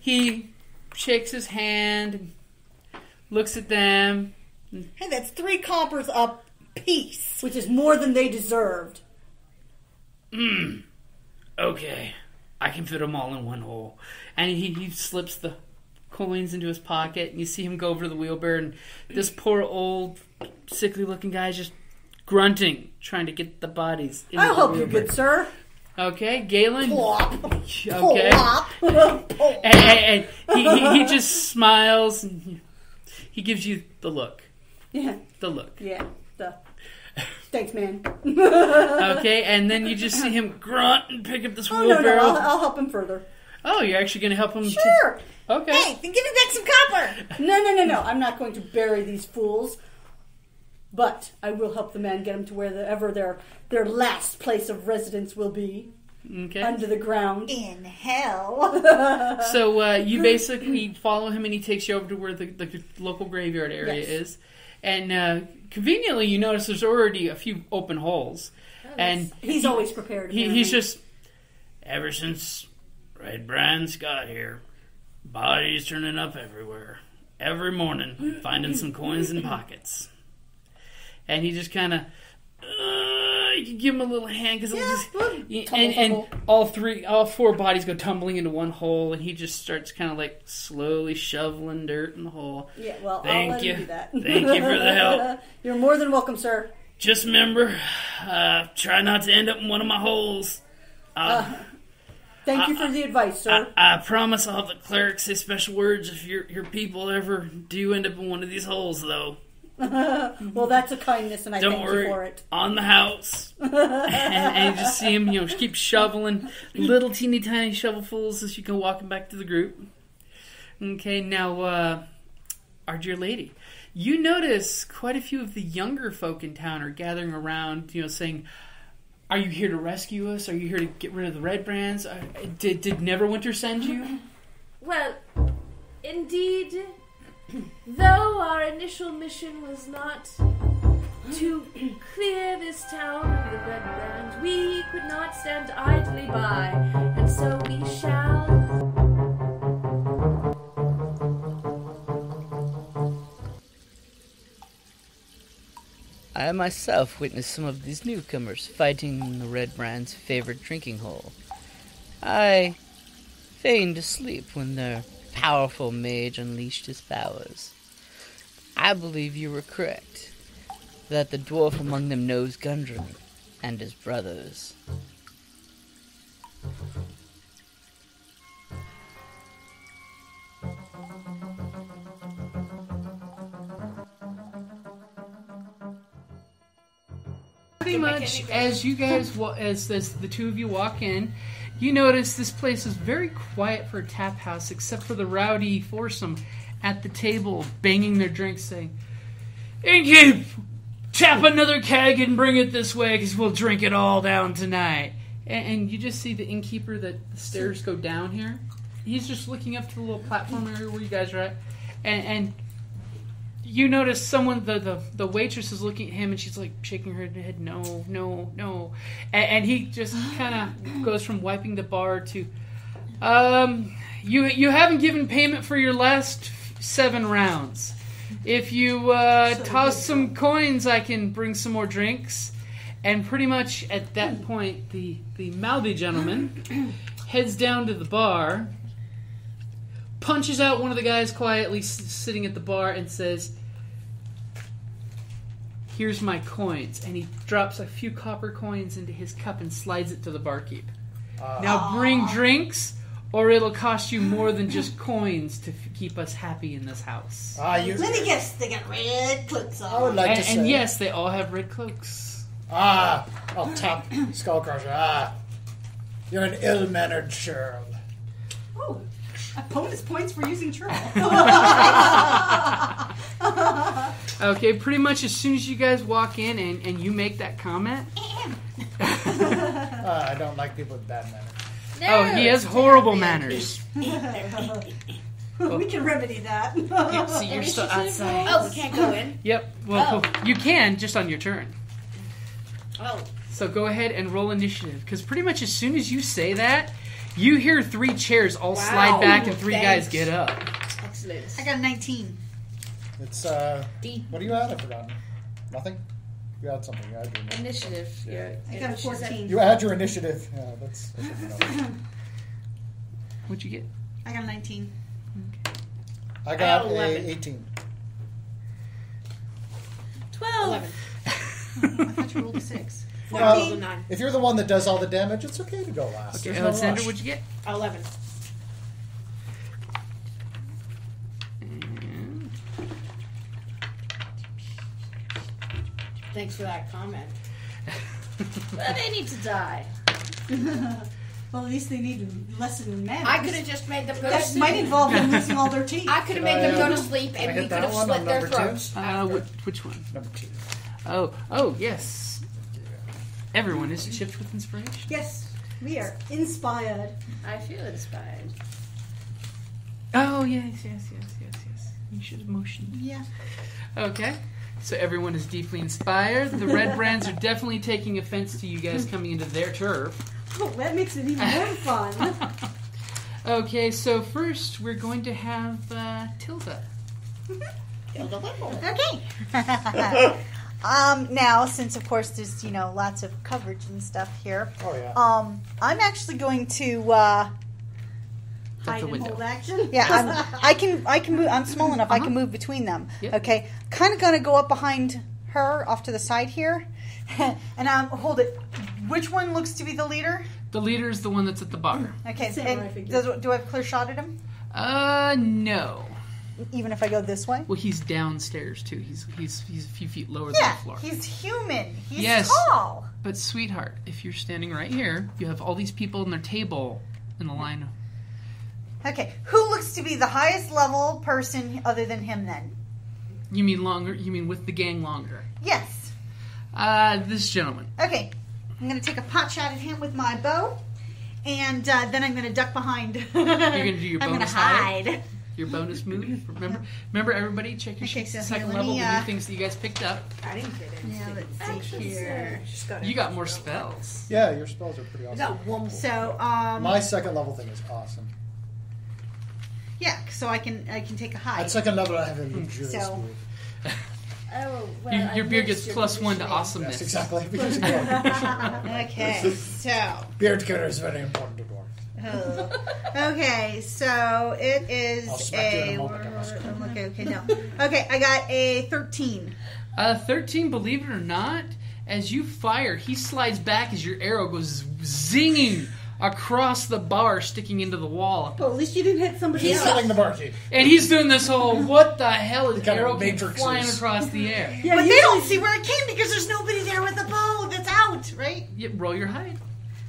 he shakes his hand and looks at them. Hey, that's 3 coppers a piece, which is more than they deserved. Okay, I can fit them all in one hole. And he slips the coins into his pocket, and you see him go over to the wheelbarrow, and this poor old sickly-looking guy is just grunting, trying to get the bodies into I'll the help you, wheelbarrow. good sir. Okay, Galen. Plop. Okay. Plop. And he just smiles, and he gives you the look. Yeah. The look. Yeah. Thanks, man. Okay, and then you just see him grunt and pick up this wheelbarrow. No, I'll help him further. Oh, you're actually going to help him? Sure. Okay. Hey, then give me back some copper. No. I'm not going to bury these fools. But I will help the man get them to wherever their last place of residence will be. Okay. under the ground. In hell. So you basically follow him, and he takes you over to where the local graveyard area is. And conveniently, you notice there's already a few open holes. And he's always prepared. He's just, ever since Red Brands got here, bodies turning up everywhere. Every morning, finding some coins in pockets. And he just kind of, you can give him a little hand, because and all four bodies go tumbling into one hole, and he just starts kind of like slowly shoveling dirt in the hole. Yeah, well, Thank I'll let you. him do that. Thank you for the help. You're more than welcome, sir. Just remember, try not to end up in one of my holes. Thank you for the advice, sir. I promise I'll have the cleric say special words if your people ever do end up in one of these holes, though. Well, that's a kindness, and I Don't thank worry, you for it. on the house. and you just see him, keep shoveling little teeny tiny shovelfuls as you go walking back to the group. Okay, now, our dear lady, you notice quite a few of the younger folk in town are gathering around, saying, "Are you here to rescue us? Are you here to get rid of the Red Brands? Did Neverwinter send you?" Well, indeed, though our initial mission was not to clear this town of the Red Brands, we could not stand idly by, and so we shall. I myself witnessed some of these newcomers fighting in the Red Brand's favorite drinking hole. I feigned to sleep when their powerful mage unleashed his powers. I believe you were correct, that the dwarf among them knows Gundren and his brothers. Pretty much, as you guys, as the two of you walk in, you notice this place is very quiet for a tap house, except for the rowdy foursome at the table banging their drinks, saying, "Innkeep, tap another keg and bring it this way, because we'll drink it all down tonight." And you just see the innkeeper that the stairs go down here. He's just looking up to the little platform area where you guys are at, and you notice someone, the waitress is looking at him, and she's like shaking her head, no. And he just kind of goes from wiping the bar to, you haven't given payment for your last 7 rounds. If you toss some coins, I can bring some more drinks. And pretty much at that point, the mouthy gentleman heads down to the bar, punches out one of the guys quietly sitting at the bar, and says, "Here's my coins." And he drops a few copper coins into his cup and slides it to the barkeep. Now bring drinks, or it'll cost you more than just coins to keep us happy in this house. Let me guess, they got red cloaks on. I would like to say. And yes, they all have red cloaks. I'll tap Skullcrusher. You're an ill-mannered churl. Oh, a bonus points for using churl. Okay, pretty much as soon as you guys walk in and you make that comment. I don't like people with bad manners. No, he has horrible manners. We can remedy that. Yeah, so you're still outside. Oh, we can't go in? Yep. Well, you can, just on your turn. Oh. So go ahead and roll initiative, because pretty much as soon as you say that, you hear 3 chairs all slide back and 3 guys get up. Excellent. I got a 19. It's, what do you add? I forgot. Nothing? You add something. You add your Initiative. Yeah. I got a 14. You add your initiative. Yeah, I should know. What'd you get? I got a 19. I got a 11. 18. 12. 11. I thought you rolled a 6. No, I rolled a 9. If you're the one that does all the damage, it's okay to go last. Okay, There's no Alexander, rush. what'd you get? 11. Thanks for that comment. But they need to die. Well, at least they need a lesson in manners. I could have just made them go to That sleep. might involve them losing all their teeth. I could have made them go to sleep, Can I and hit we that could have one slit on their number 2? throats. Which one? Number 2. Oh, yes. Everyone is chipped with inspiration. Yes. We are inspired. I feel inspired. Oh, yes. You should have motioned. Yeah. Okay. So everyone is deeply inspired. The red brands are definitely taking offense to you guys coming into their turf. Oh, that makes it even more fun. Okay, so first we're going to have Tilda. Okay. Now, since of course there's lots of coverage and stuff here. Oh yeah. I'm actually going to Hide and hold action. Yeah, I can move. I'm small enough. I can move between them. Yep. Okay, kind of gonna go up behind her, off to the side here, and hold it. Which one looks to be the leader? The leader is the one that's at the bar. Okay, Samurai figure. do I have a clear shot at him? No. Even if I go this way? Well, he's downstairs too. He's a few feet lower than Yeah, the floor. he's human. He's Yes. tall. But sweetheart, if you're standing right here, you have all these people in their table in the line. Okay, who looks to be the highest level person other than him then? You mean longer? You mean with the gang longer? Yes. This gentleman. Okay, I'm going to take a pot shot at him with my bow, and then I'm going to duck behind. You're going to do your I'm bonus gonna hide. Your bonus move. Remember everybody, check your sheets. so Second here, let level, me, the new things that you guys picked up. I didn't get it. Now let's see here. You got more spells. Yeah, your spells are pretty awesome. got one more. So, My second level thing is awesome. yeah, so I can take a hide. At second level, I have a luxurious So- move. Oh, well, Your I beard missed gets your +1 to positioning. awesomeness. Yes, exactly. Because Okay, so beard killer is very important to dwarves. okay, so it is I'll smack you in a moment, I must go. okay, no. Okay, I got a 13. 13, believe it or not, as you fire, he slides back as your arrow goes zinging across the bar, sticking into the wall. Well, at least you didn't hit somebody He's else. hitting the barkeep. And he's doing this whole, what the hell is Kind of arrow keep matrixes. flying across the air? Yeah, But you they don't see where it came because there's nobody there with a bow that's out, right? You roll your hide.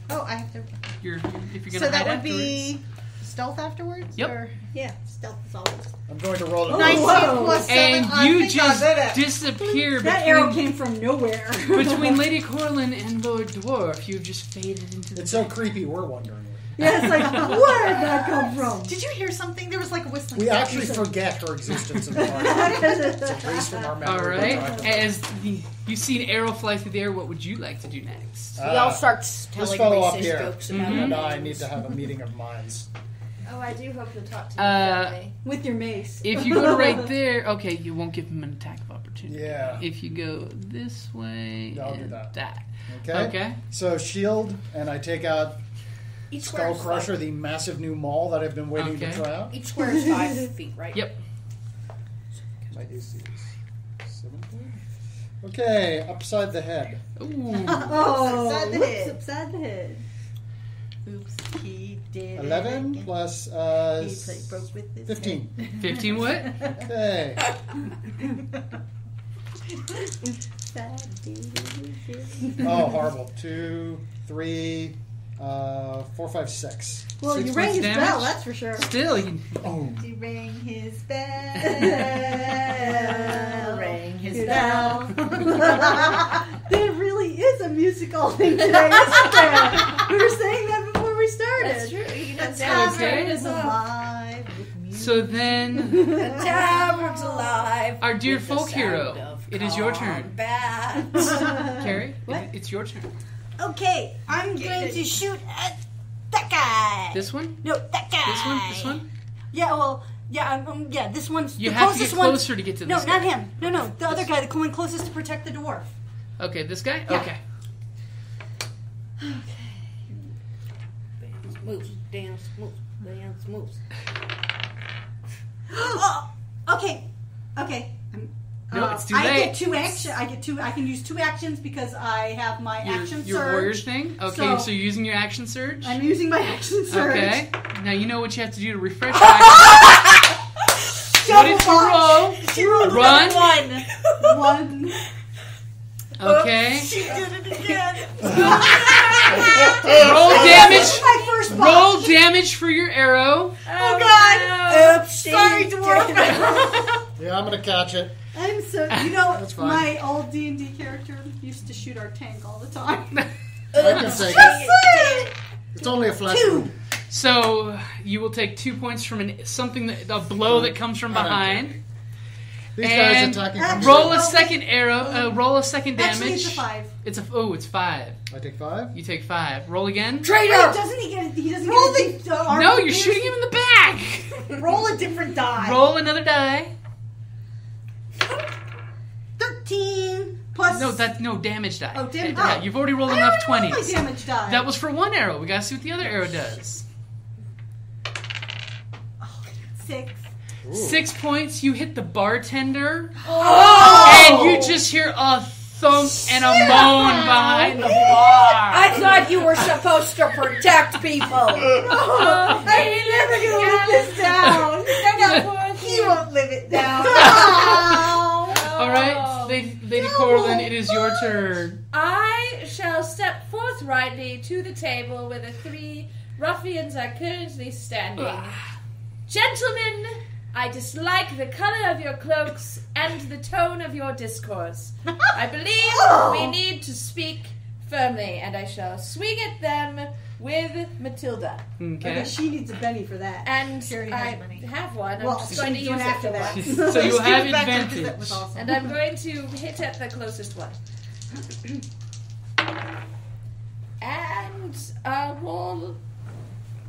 Oh, I have to. If you're gonna So hide that would afterwards. be stealth afterwards? Yep. Or? Yeah, stealth is always. I'm going to roll it. 19 whoa. plus 7. And I you think I just did it. disappear That arrow between, came from nowhere. between Lady Corlin and Lord Dwarf. You've just faded into the It's so creepy, we're wondering. Yeah, it's like, where did that come from? Did you hear something? There was like a whistling. We sound. actually forget her existence in the party. It's erased from our memory. All right. But As you see an arrow fly through the air, what would you like to do next? We all start This telling fellow up racist here jokes about and it. I need to have a meeting of minds. Oh, I do hope to talk to you. Friday. With your mace. If you go right there, okay, you won't give him an attack of opportunity. Yeah. If you go this way, Yeah, I'll do and that. Okay? Okay. So shield, and I take out Each Skull square is Crusher, the massive new maul that I've been waiting to Okay. try out. Each square is 5 feet, right? Yep. My AC is 17. Okay, upside the head. Ooh. Oh, Upside the whoops, head. upside the head. Oops, he did 11 it. plus He broke with his 15. 15 what? Okay. Oh, horrible. 2, 3, 4, 5, 6. Well, 6 you rang points his damage. bell, that's for sure. Still, you, Oh. He rang his bell. Rang his bell. There really is a musical thing today, isn't there? We were saying that before we started. That's true. You know, The Sarah's okay. tavern right is as well. alive with music. so then, The tavern's alive. our dear with the folk sound hero, of it is your turn. combat. Carrie, What? it's your turn. Okay, I'm going to shoot at that guy. This one? No, that guy. This one? This one? Yeah, well, yeah, yeah. This one's You the have to closest get one. closer to get to No, this not guy. him. No, the other guy, the one closest to protect the dwarf. Okay, this guy? Yeah. Okay. Moves, dance, moves, dance, moves. Oh, okay. No, it's too I late. get 2 action. I can use 2 actions because I have my action Your surge. warrior thing? Okay, So- so you're using your action surge? I'm using my action surge. Okay. Now you know what you have to do to refresh your action. What did you roll? She rolled Run. 1. Okay. She did it again. Roll damage. My first ball. Roll damage for your arrow. Oh God! Oops, Sorry, dwarf. Yeah, I'm going to catch it. I'm so That's fine. my old D&D character used to shoot our tank all the time. I can take it. It's only a flash. 2. So you will take 2 points from a blow that comes from behind. These and guys attacking. roll a second arrow. Roll a second damage. Actually, it's a 5. It's 5. I take 5. You take 5. Roll again. Traitor! Wait, doesn't he get? He doesn't Roll get the armor No, you're piercing? shooting him in the back. Roll a different die. Roll another die. 13 plus. No damage die. Oh, damage. Yeah, you've already rolled enough 20s. My damage die. That was for one arrow. We gotta see what the other arrow does. 6. Ooh. 6 points. You hit the bartender, and you just hear a thump and a moan behind the bar. I thought you were supposed to protect people. I'm never gonna live this down. He won't live it down. All right, Lady Corlin, it is your turn. I shall step forthrightly to the table where the 3 ruffians are currently standing. Gentlemen, I dislike the color of your cloaks and the tone of your discourse. I believe we need to speak firmly, and I shall swing at them with Matilda. Okay. She needs a Benny for that. And She already I has a Benny. have one. Well, I'm just going to she's use doing it after for that. one. So you'll have Give it back to her 'cause that advantage. was awesome. And I'm going to hit at the closest one. And roll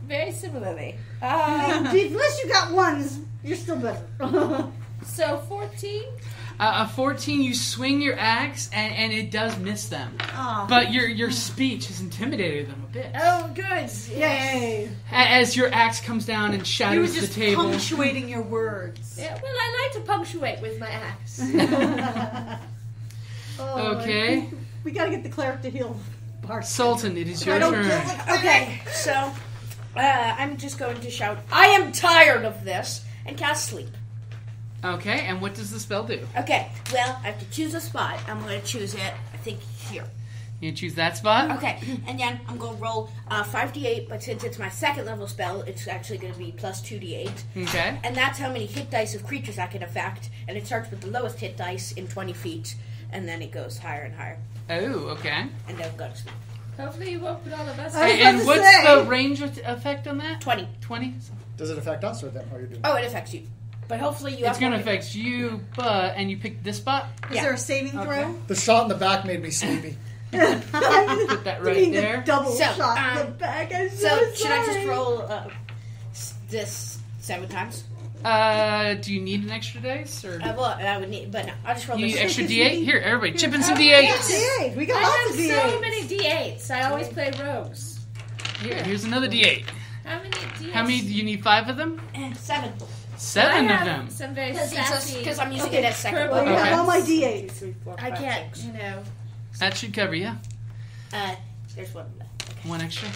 very similarly. Unless you got ones, you're still better. So 14. A 14, you swing your axe, and it does miss them. But your speech has intimidated them a bit. Oh, good. Yay! As your axe comes down and You were shatters the just table. punctuating your words. Yeah, well, I like to punctuate with my axe. Okay. We gotta get the cleric to heal Bart. Sultan, it is your turn. Okay, so I'm just going to shout, I am tired of this, and cast sleep. Okay, and what does the spell do? Okay, well, I have to choose a spot. I'm going to choose it, I think, here. You choose that spot? Okay, and then I'm going to roll 5d8, but since it's my second level spell, it's actually going to be plus 2d8. Okay. And that's how many hit dice of creatures I can affect, and it starts with the lowest hit dice in 20 feet, and then it goes higher and higher. Oh, okay. And then go to sleep. Hopefully you won't put all of us And what's the range effect on that? 20. 20? Does it affect us or them? Or you do? Oh, it affects you. But hopefully you It's have going to more- affect you, and you picked this spot? Is there a saving throw? The shot in the back made me sleepy. Put that right there. Double So, shot in the back. I'm So, so should I just sorry. roll this 7 times? Do you need an extra dice? Or Well, I would need, but no, I'll just roll you this. need extra D8? Here, everybody, chip in some Oh, D8s. D8. We got I lots have of D8s. so many D8s. I always play rogues. Here's another D8. How many D8s? How many? Do you need 5 of them? 7. 7 I of have them. Some very sassy. Because I'm using it as second purple Well, you level. Okay. have all my D8s. I can't, you know. That should cover you. There's one left. Okay. One extra.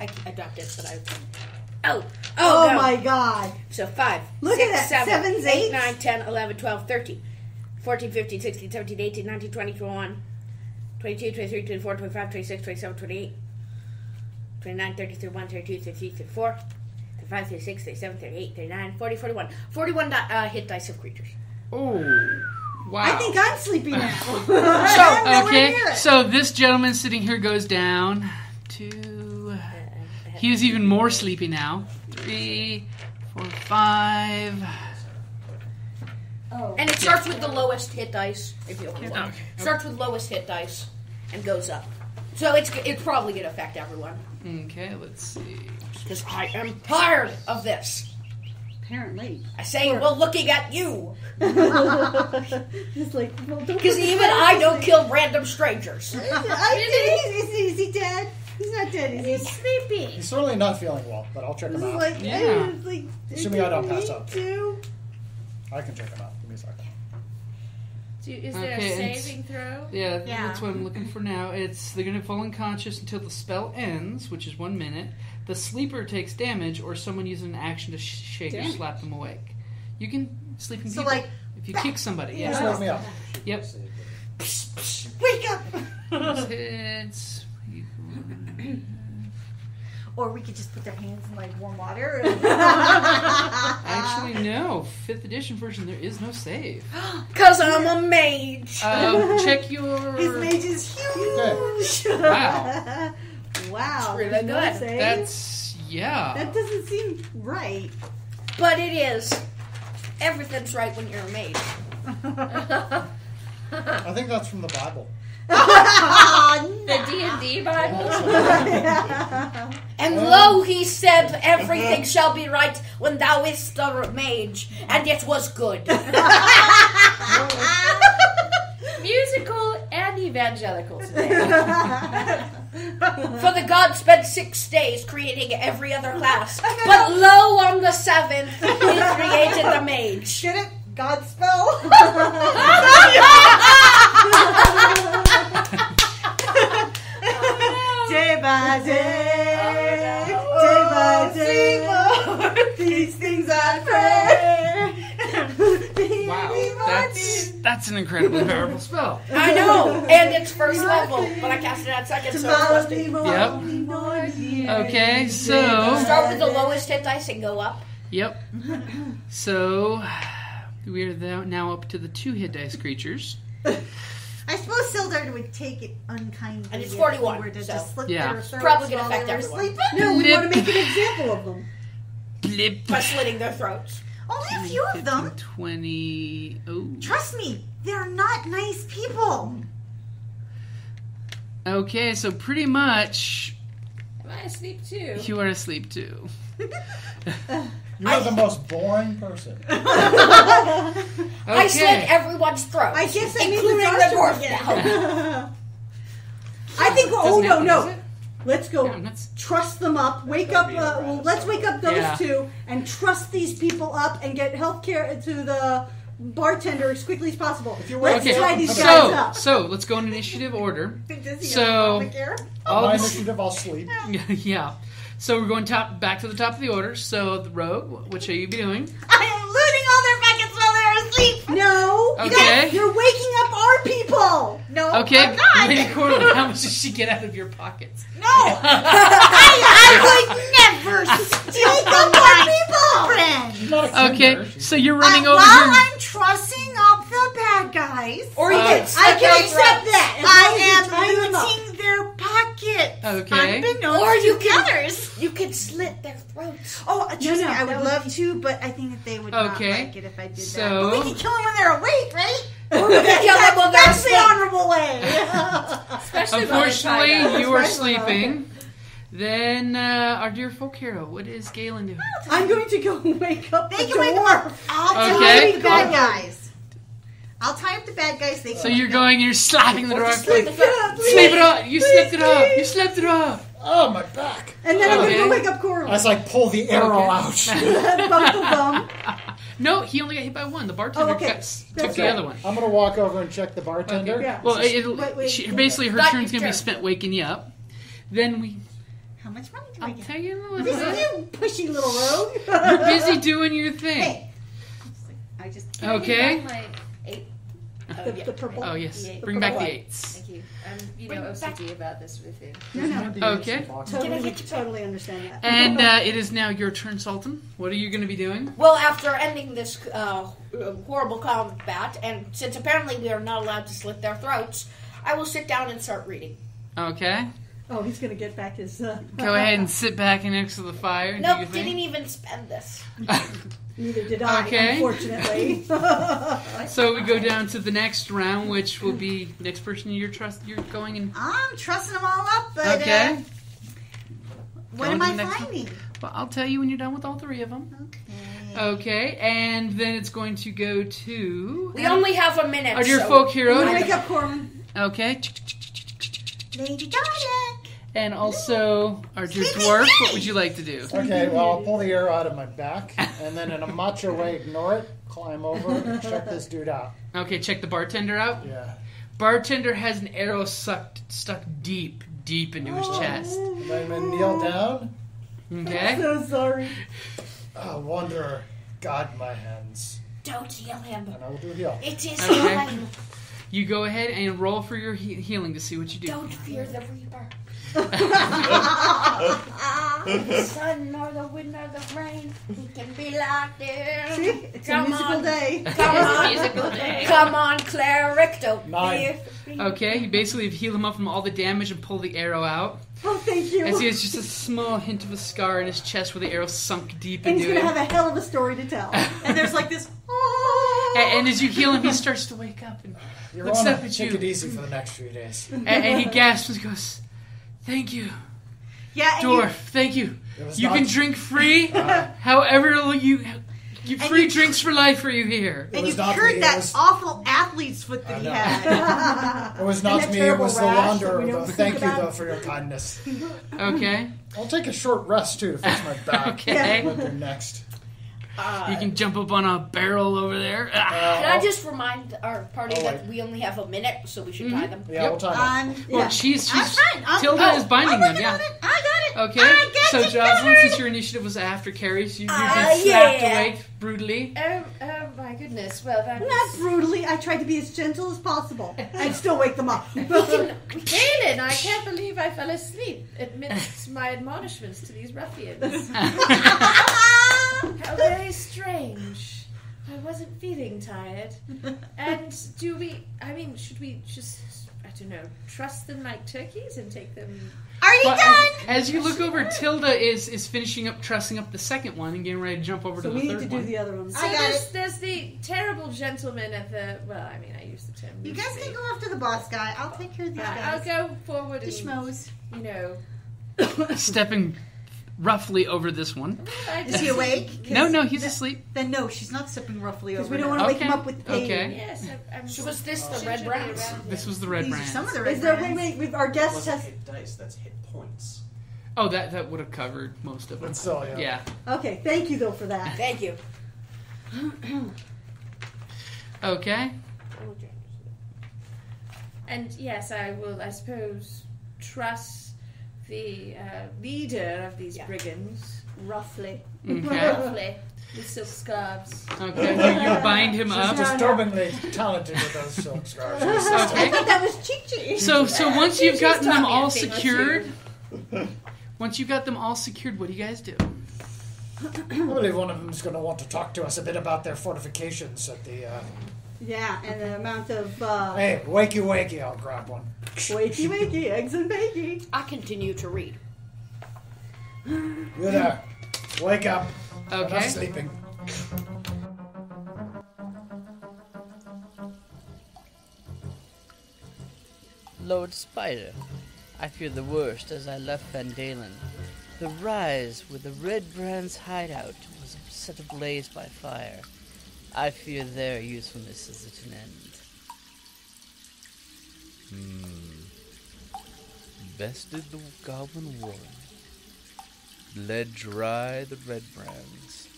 I dropped it, but I. Oh no. my god. So 5. Look 6, at that. 7, 7s, 8, 8s. 9, 10, 11, 12, 13, 14, 15, 16, 17, 18, 19, 20, 21, 22, 23, 24, 25, 26, 27, 28, 29, 30, 31, 32, 33, 34, 35, 36, 37, 38, 39, 40, 41. 41 hit dice of creatures. Oh, wow. I think I'm sleepy now. Okay, so this gentleman sitting here goes down to. He is even more sleepy now. 3, 4, 5. And it starts with the lowest hit dice, if you only want. Okay. Starts with lowest hit dice and goes up. So it's probably going to affect everyone. Okay, let's see. Because I am tired of this. Apparently. I say, well, looking at you. It's like, well, don't Because look even at I me. don't kill random strangers. Is he dead? He's not dead, is he? He's sleepy. He's certainly not feeling well, but I'll check This him is out. like, Yeah. it's like, Assuming I don't pass out. Too. I can check him out. Give me a second. Is there Okay, a it's- saving throw? Yeah, that's what I'm looking for now. They're going to fall unconscious until the spell ends, which is 1 minute. The sleeper takes damage, or someone uses an action to shake or Damn. slap them awake. You can sleep in So, people like, if you kick somebody. Yeah. Just wake me up. Yep. Wake up! Hits. Or we could just put their hands in like warm water. Actually, no. 5th edition version, there is no save. Because I'm a mage. Check your. His mage is huge. Wow. Wow. It's really there's no good. save? That's yeah. That doesn't seem right. But it is. Everything's right when you're a mage. I think that's from the Bible. The D&D Bible. And lo, he said, everything shall be right when thou ist a mage, and it was good. Musical and evangelical today. For the god spent 6 days creating every other class, but lo, on the 7th, he created the mage. Get it? God spell? Day by day, day by day, these things I pray. Wow, that's an incredibly powerful spell. I know, and it's first level, but I cast it at second, so it's rusty. Yep. Okay, so Start with the lowest hit dice and go up. yep. So we are now up to the 2 hit dice creatures. I suppose Sildar would take it unkindly. And it's if 41, we were to so- just slit Yeah. their throats Probably gonna while affect they were everyone. sleeping. No, we Blip. want to make an example of them. Blip. By slitting their throats. Only a few of them. 20. Oh. Trust me, they're not nice people. Okay, so pretty much Am I asleep too? you are asleep too. You're the most boring person. I slit everyone's throats. I guess I including need the the dwarf again. now. I think. Oh Doesn't no, happen, does no. it? Let's go. Yeah, that's- Trust them up. Wake up. Let's wake up those Yeah. 2 and trust these people up and get health care to the bartender as quickly as possible. Let's Okay, tie these guys so up. so let's go in initiative order. Does he So- have a care? All My the- initiative, I'll sleep. yeah. So we're going back to the top of the order. So the rogue, what shall you be doing? I am looting all their buckets while they're asleep. No. Okay. You're waking up our people. No, Okay, I'm not. Lady Corlin, how much does she get out of your pockets? No, I would never steal from my friend. Not a Okay, kinder. so you're running over While here. I'm trussing up the bad guys, Or you can I slit can their accept throats. that. I As long as you tie am them up. looting their pockets. Okay. Unbeknownst Or you to can- others. You can slit their throats. Oh, trust me, I that would would love be- to, but I think that they would not Okay. like it if I did that. So- But we can kill them when they're awake, right? Or we can kill them when they're That's the asleep. honorable way. Especially Unfortunately, when you are Especially when sleeping. Then, our dear folk hero, what is Galen doing? I'm going to go wake up They the can wake them up. dwarf. I'll Okay. tie up the bad guys. I'll tie up the bad guys. They So can you're wake up. going and you're slapping the door. Slit the throats. Sleep it off. You slept it off. You slept it off. Oh, my back. And then I'm going to Okay. go wake up Coral. As I pull the arrow Okay. out. Both of them. No, he only got hit by one. The bartender okay. took That's the right. other one. I'm going to walk over and check the bartender. Yeah. Well, Wait. basically her Not turn's your going to be turn. spent waking you up. Then How much money do I I'll get? tell you in a This little is bit. you, pushy little rogue. You're busy doing your thing. Hey. I just Okay. My 8. The purple. Oh, yes. Yeah. Bring back the Purple. 8s. Thank you. I'm, Bring it back. OCD about this with you. Okay. Totally understand that. And it is now your turn, Sultan. What are you going to be doing? Well, after ending this horrible combat, and since apparently we are not allowed to slit their throats, I will sit down and start reading. Okay. Oh, he's going to get back his... Go ahead and sit back next to the fire and do Nope, your didn't thing. even spend this. Neither did I, Okay. unfortunately. So we go down to the next round, which will be next person you're going and... I'm trussing them all up, but Okay. what Going am to I the next one. finding? Well, I'll tell you when you're done with all 3 of them. Okay. Okay, and then it's going to go to... We only have a minute. Our dear so folk hero. I'm going to wake up Corman. Okay. Lady Dialect. And also, our dear Sleepy dwarf, Betty. what would you like to do? Okay, well, I'll pull the arrow out of my back, and then in a macho way, ignore it, climb over, and check this dude out. Okay, check the bartender out. Yeah. Bartender has an arrow stuck deep into his chest. And then I'm going to kneel down. Okay. So sorry. Wanderer, guide my hands. Don't heal him. And I will do a heal. It is Okay. time. You go ahead and roll for your healing to see what you do. Don't fear the Reaper. The sun nor the wind nor the rain. He can be locked in. See? It's Come a musical on. day. Come on. Musical day. Come on, cleric. Don't 9. fear. Okay, you basically heal him up from all the damage and pull the arrow out. Oh, thank you. As he has just a small hint of a scar in his chest where the arrow sunk deep And into he's him. going to have a hell of a story to tell. And there's like this. And as you heal him, he starts to wake up and You're looks on up at Take you. it easy for the next few days. And he gasps and goes, "Thank you, Yeah, and dwarf. Thank you. It was You not- can drink free. However, you free drinks for life for you here." And was you not cured me, it that was- awful athlete's foot that I he know. had. It was And not that me, it terrible was the rash that wanderer. we don't Though. think Thank you, about. though, for your kindness. Okay. I'll take a short rest, too, to fix my back. Okay. We'll do next. You can jump up on a barrel over there. Can I just remind our party Oh, that wait. we only have a minute, so we should tie them? Yeah, we'll time it. Well, she's I'm fine. Tilda is binding them. Yeah. I got it. Okay. I got So it Jocelyn, covered. since your initiative was after Carrie's, you've been yeah. slapped awake brutally. Oh my goodness. Well, that Not brutally. I tried to be as gentle as possible. I'd still wake them up. Galen, I can't believe I fell asleep amidst my admonishments to these ruffians. How very strange. I wasn't feeling tired. And should we just, I don't know, trust them like turkeys and take them... Are you But done? as you look over, Tilda is finishing up, trussing up the second one and getting ready to jump over So to we the need to third do one. the other one. So I got there's the terrible gentleman at the... Well, I mean, I use the term You guys loosely. can go after the boss guy. I'll take care of these I'll guys. go forward The and, schmoes. you know... Stepping roughly over this one. Is he awake? No, he's asleep. Then no, she's not stepping roughly over. Because we don't now. want to wake Okay. him up with pain. Okay. Yes, I'm So was this the gingerly red brands? around This him. was the red These are brand. some of the red Is there, brands. wait, our guest Wasn't has... hit dice, that's hit points. Oh, that would have covered most of it. But still, yeah. Yeah. Okay, thank you, though, for that. Thank you. Okay. And yes, I will, I suppose, trust the leader of these brigands, Roughly. Okay. roughly, with silk scarves. Okay. You bind him She's up. disturbingly talented with those silk scarves. Okay. That was Chi-Chi. So once you've gotten them taught me a all thing or secured, once you've got them all secured, what do you guys do? I believe one of them is going to want to talk to us a bit about their fortifications at the... Yeah, and the amount of... Hey, wakey, I'll grab one. wakey, eggs and bakey. I continue to read. You there. Wake up. I'm Okay. not sleeping. Lord Spider, I fear the worst as I left Van Dalen. The rise where the Red Brand's hideout was set ablaze by fire. I fear their usefulness is at an end. Bested the Goblin Warren. Bled dry the Red Brands.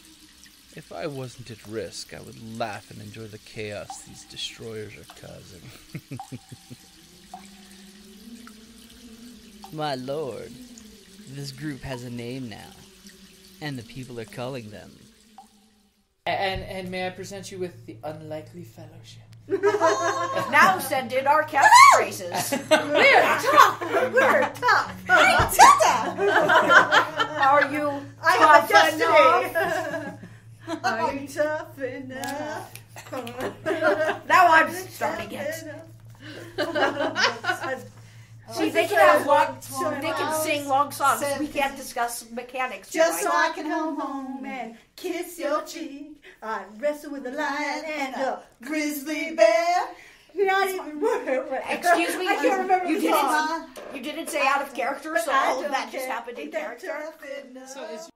If I wasn't at risk, I would laugh and enjoy the chaos these destroyers are causing. My lord, this group has a name now, and the people are calling them. And may I present you with the Unlikely Fellowship? Now send in our catchphrases. We're tough. Hey, Tilda! Are you I have a enough? destiny. Are you tough enough? Now I'm starting it. See, they can have long, they can sing long songs. We can't discuss mechanics. Just so tonight. I can home and kiss your cheek. I wrestle with a lion and a grizzly bear. Not even Excuse me, I can't remember you the song. You didn't say out of character, so I all of don't that just care. happened in Ain't that character. tough enough? So is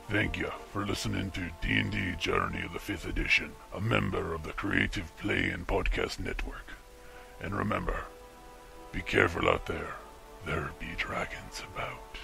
Thank you for listening to D&D Journey of the 5th Edition, a member of the Creative Play and Podcast Network. And remember, be careful out there. There be dragons about.